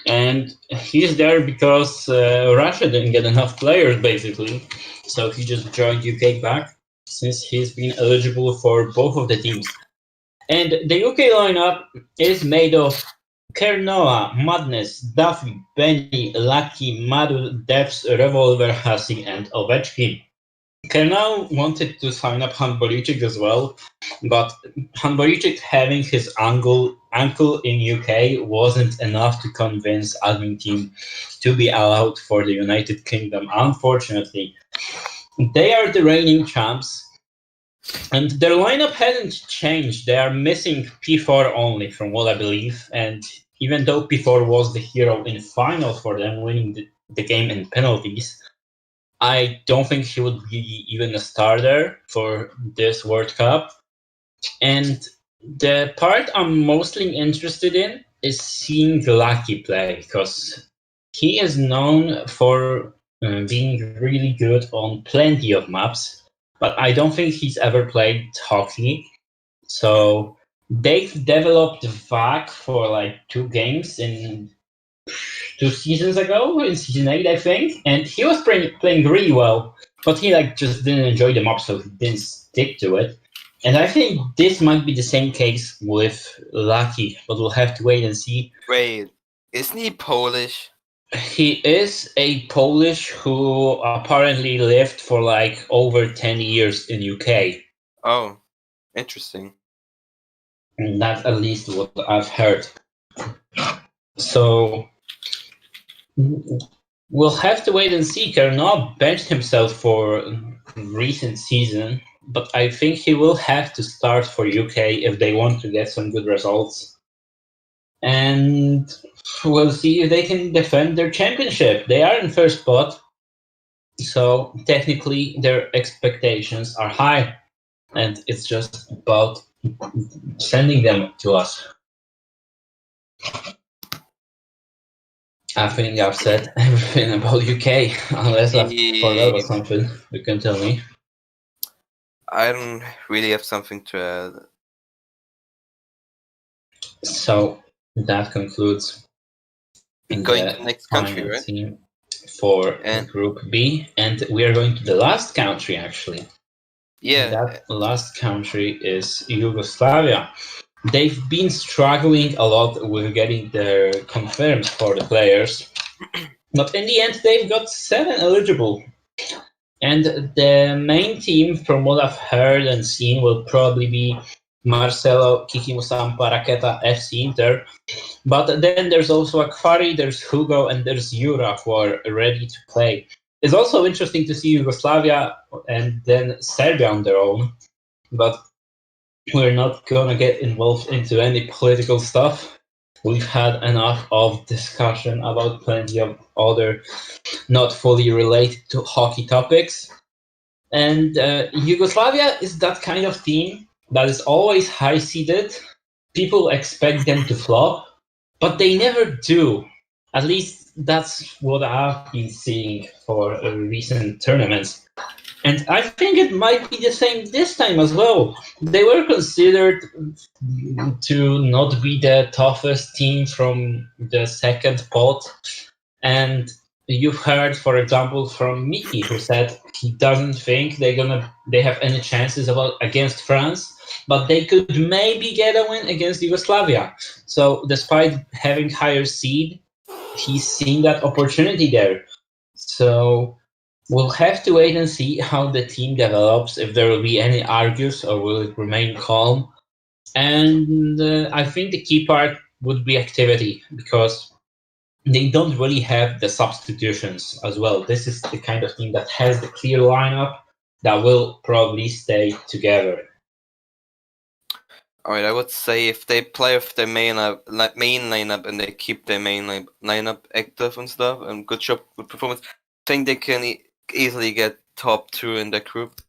And he's there because Russia didn't get enough players, basically. So he just joined UK back, since he's been eligible for both of the teams. And the UK lineup is made of Kernoa, Madness, Duffy, Benny, Lucky, Madu, Devs, Revolver, Hasi, and Ovechkin. Kernow wanted to sign up Hanboricek as well, but Hanboricek having his ankle in UK wasn't enough to convince admin team to be allowed for the United Kingdom, unfortunately. They are the reigning champs, and their lineup hasn't changed. They are missing P4 only, from what I believe, and even though P4 was the hero in final for them, winning the game in penalties, I don't think he would be even a starter for this World Cup. And the part I'm mostly interested in is seeing Lucky play, because he is known for being really good on plenty of maps, but I don't think he's ever played hockey. So they've developed VAC for like 2 games in 2 seasons ago, in season 8, I think, and he was playing really well, but he just didn't enjoy the map, so he didn't stick to it. And I think this might be the same case with Lucky, but we'll have to wait and see. Wait, isn't he Polish? He is a Polish who apparently lived for like over 10 years in UK. Oh, interesting. And that's at least what I've heard. So we'll have to wait and see. Kernow benched himself for recent season, but I think he will have to start for UK if they want to get some good results. And we'll see if they can defend their championship. They are in first spot, so technically their expectations are high, and it's just about sending them to us. I think I've said everything about UK, unless I forgot about something. You can tell me. I don't really have something to add. So that concludes going to the next country, final right? team for And- Group B, and we are going to the last country actually. Yeah, That last country is Yugoslavia. They've been struggling a lot with getting their confirmed for the players, but in the end they've got 7 eligible. And the main team, from what I've heard and seen, will probably be Marcelo, Kikimusampa, Raketa, FC Inter. But then there's also Akfari, there's Hugo, and there's Jura who are ready to play. It's also interesting to see Yugoslavia and then Serbia on their own. But we're not going to get involved into any political stuff. We've had enough of discussion about plenty of other not fully related to hockey topics. And Yugoslavia is that kind of team that is always high-seeded. People expect them to flop, but they never do. At least that's what I've been seeing for recent tournaments. And I think it might be the same this time as well. They were considered to not be the toughest team from the second pot. And you've heard, for example, from Miki, who said he doesn't think they have any chances against France, but they could maybe get a win against Yugoslavia. So despite having higher seed, he's seen that opportunity there. So we'll have to wait and see how the team develops, if there will be any argues or will it remain calm. And I think the key part would be activity, because they don't really have the substitutions as well. This is the kind of team that has the clear lineup that will probably stay together. all right. I would say if they play with their main lineup and they keep their main lineup active and stuff and good performance, I think they can easily get top 2 in their group.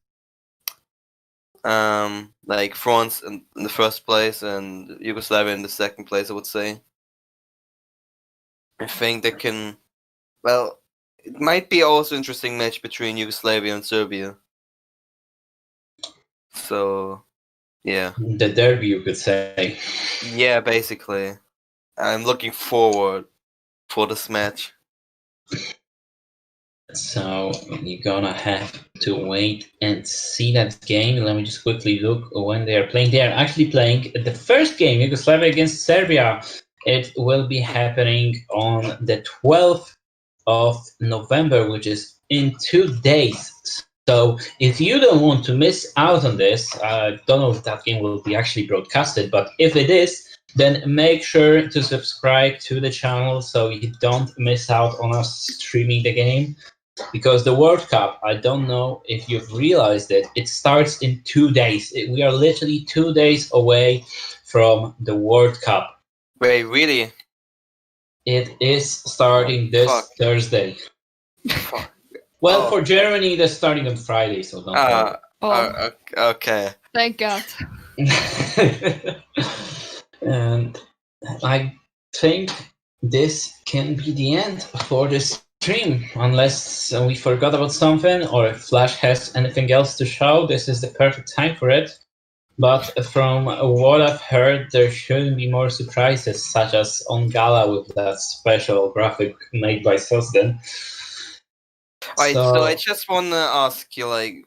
Like France in the first place and Yugoslavia in the second place, I would say. I think they can. Well, it might be also interesting match between Yugoslavia and Serbia. So, yeah. The derby, you could say. Yeah, basically. I'm looking forward for this match. So you're gonna have to wait and see that game. Let me just quickly look when they are playing. They are actually playing the first game, Yugoslavia against Serbia. It will be happening on the 12th of November, which is in 2 days. So if you don't want to miss out on this, I don't know if that game will be actually broadcasted, but if it is, then make sure to subscribe to the channel so you don't miss out on us streaming the game. Because the World Cup, I don't know if you've realized it starts in 2 days. We are literally 2 days away from the World Cup. Wait, really? It is starting this Thursday. Fuck. Well, for Germany, they're starting on Friday, so don't worry. Okay. Thank God. And I think this can be the end for this stream, unless we forgot about something or if Flash has anything else to show. This is the perfect time for it. But from what I've heard, there shouldn't be more surprises, such as on Gala with that special graphic made by Sosden. Alright, so I just want to ask you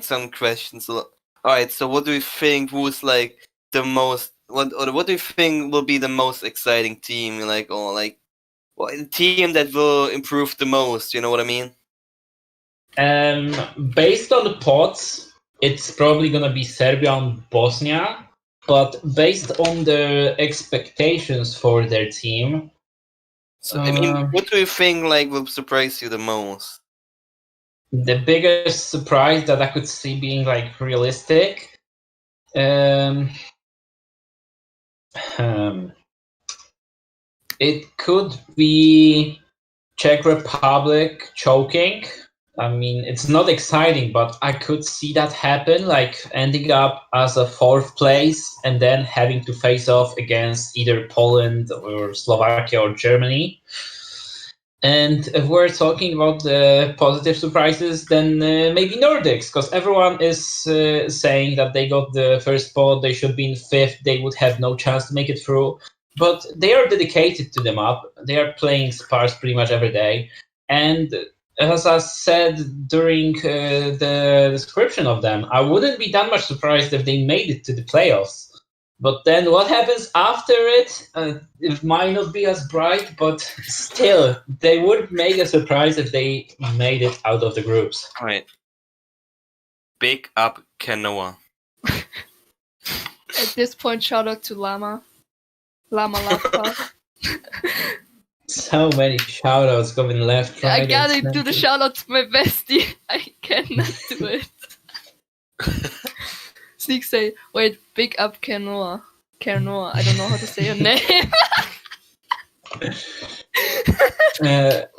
some questions. Alright, so what do you think was the most? What do you think will be the most exciting team? The team that will improve the most? You know what I mean? Based on the pots, it's probably gonna be Serbia and Bosnia. But based on the expectations for their team, so what do you think will surprise you the most? The biggest surprise that I could see being realistic, it could be Czech Republic choking. I mean, it's not exciting, but I could see that happen, ending up as a 4th place and then having to face off against either Poland or Slovakia or Germany. And if we're talking about the positive surprises, then maybe Nordics, because everyone is saying that they got the first spot, they should be in 5th, they would have no chance to make it through. but they are dedicated to the map. They are playing Spars pretty much every day, and as I said during the description of them, I wouldn't be that much surprised if they made it to the playoffs. But then what happens after it, it might not be as bright, but still, they would make a surprise if they made it out of the groups. Alright. Big up Kenoa. At this point, shout out to Llama. Llama Lapa. So many shoutouts going left, right. I gotta and do the center. shout out to my bestie. I cannot do it. Sneak say, wait, big up Kenoa. Kenoa, I don't know how to say your name.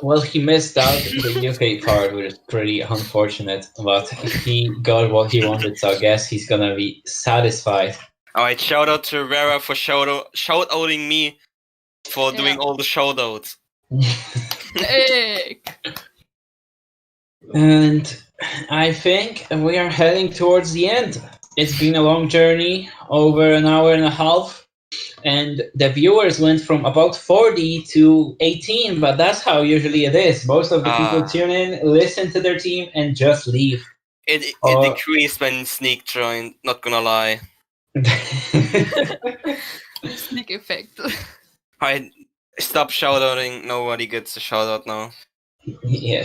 Well, he missed out the UK part, which is pretty unfortunate, but he got what he wanted, so I guess he's gonna be satisfied. Alright, shout out to Rara for shout-outing me for doing all the shout-outs. Hey. And I think we are heading towards the end. It's been a long journey, over an hour and a half, and the viewers went from about 40 to 18, but that's how usually it is. Most of the people tune in, listen to their team, and just leave. It decreased when Sneak joined, not gonna lie. Sneak effect. Alright, stop shout-outing, nobody gets a shout-out now. Yeah,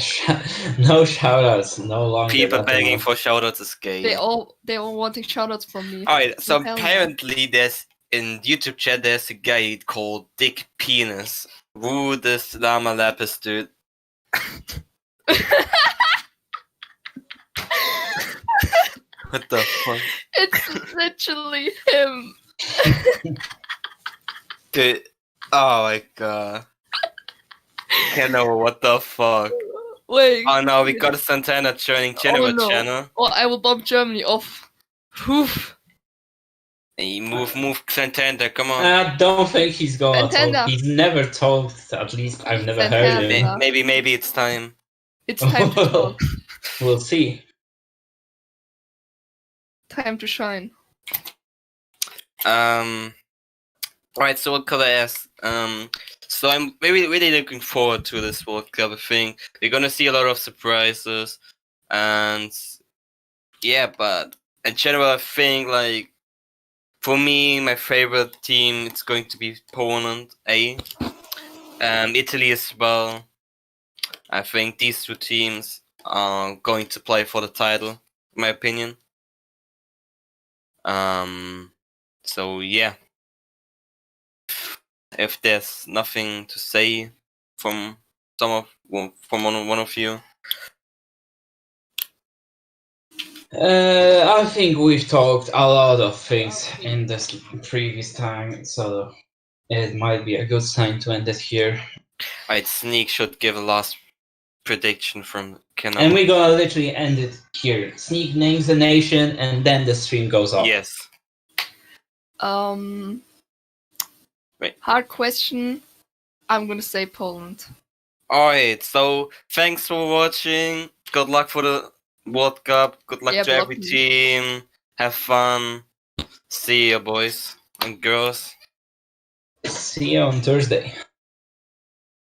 no shoutouts, no longer. People not begging alone. for shoutouts is gay. They all wanting shoutouts from me. Alright, so Hell no. apparently there's in YouTube chat there's a guy called Dick Penis. Woo this Llama Lapis dude. What the fuck? It's literally him. Dude, oh my god. Can't know what the fuck. Wait. Oh no, we got a Santana joining Geneva no. channel. Oh, I will bomb Germany off. Oof. Hey, move Santana, come on. I don't think he's gonna Santana. talk. He's never talked, at least I've never heard Santana. him. Maybe it's time. It's time to talk. We'll see. Time to shine. Right, so what could I ask? So I'm really looking forward to this World Cup. I think we're gonna see a lot of surprises, and yeah, but in general, I think like for me, my favorite team it's going to be Poland, Italy as well. I think these two teams are going to play for the title, in my opinion. So yeah. If there's nothing to say from one of you, I think we've talked a lot of things in this previous time, so it might be a good sign to end it here. I'd Sneak should give a last prediction from Kenan. And we're gonna literally end it here. Sneak names the nation, and then the stream goes off. Yes. Wait. Hard question. I'm gonna say Poland. Alright, so thanks for watching. Good luck for the World Cup. Good luck to every team. Have fun. See ya, boys and girls. See you on Thursday.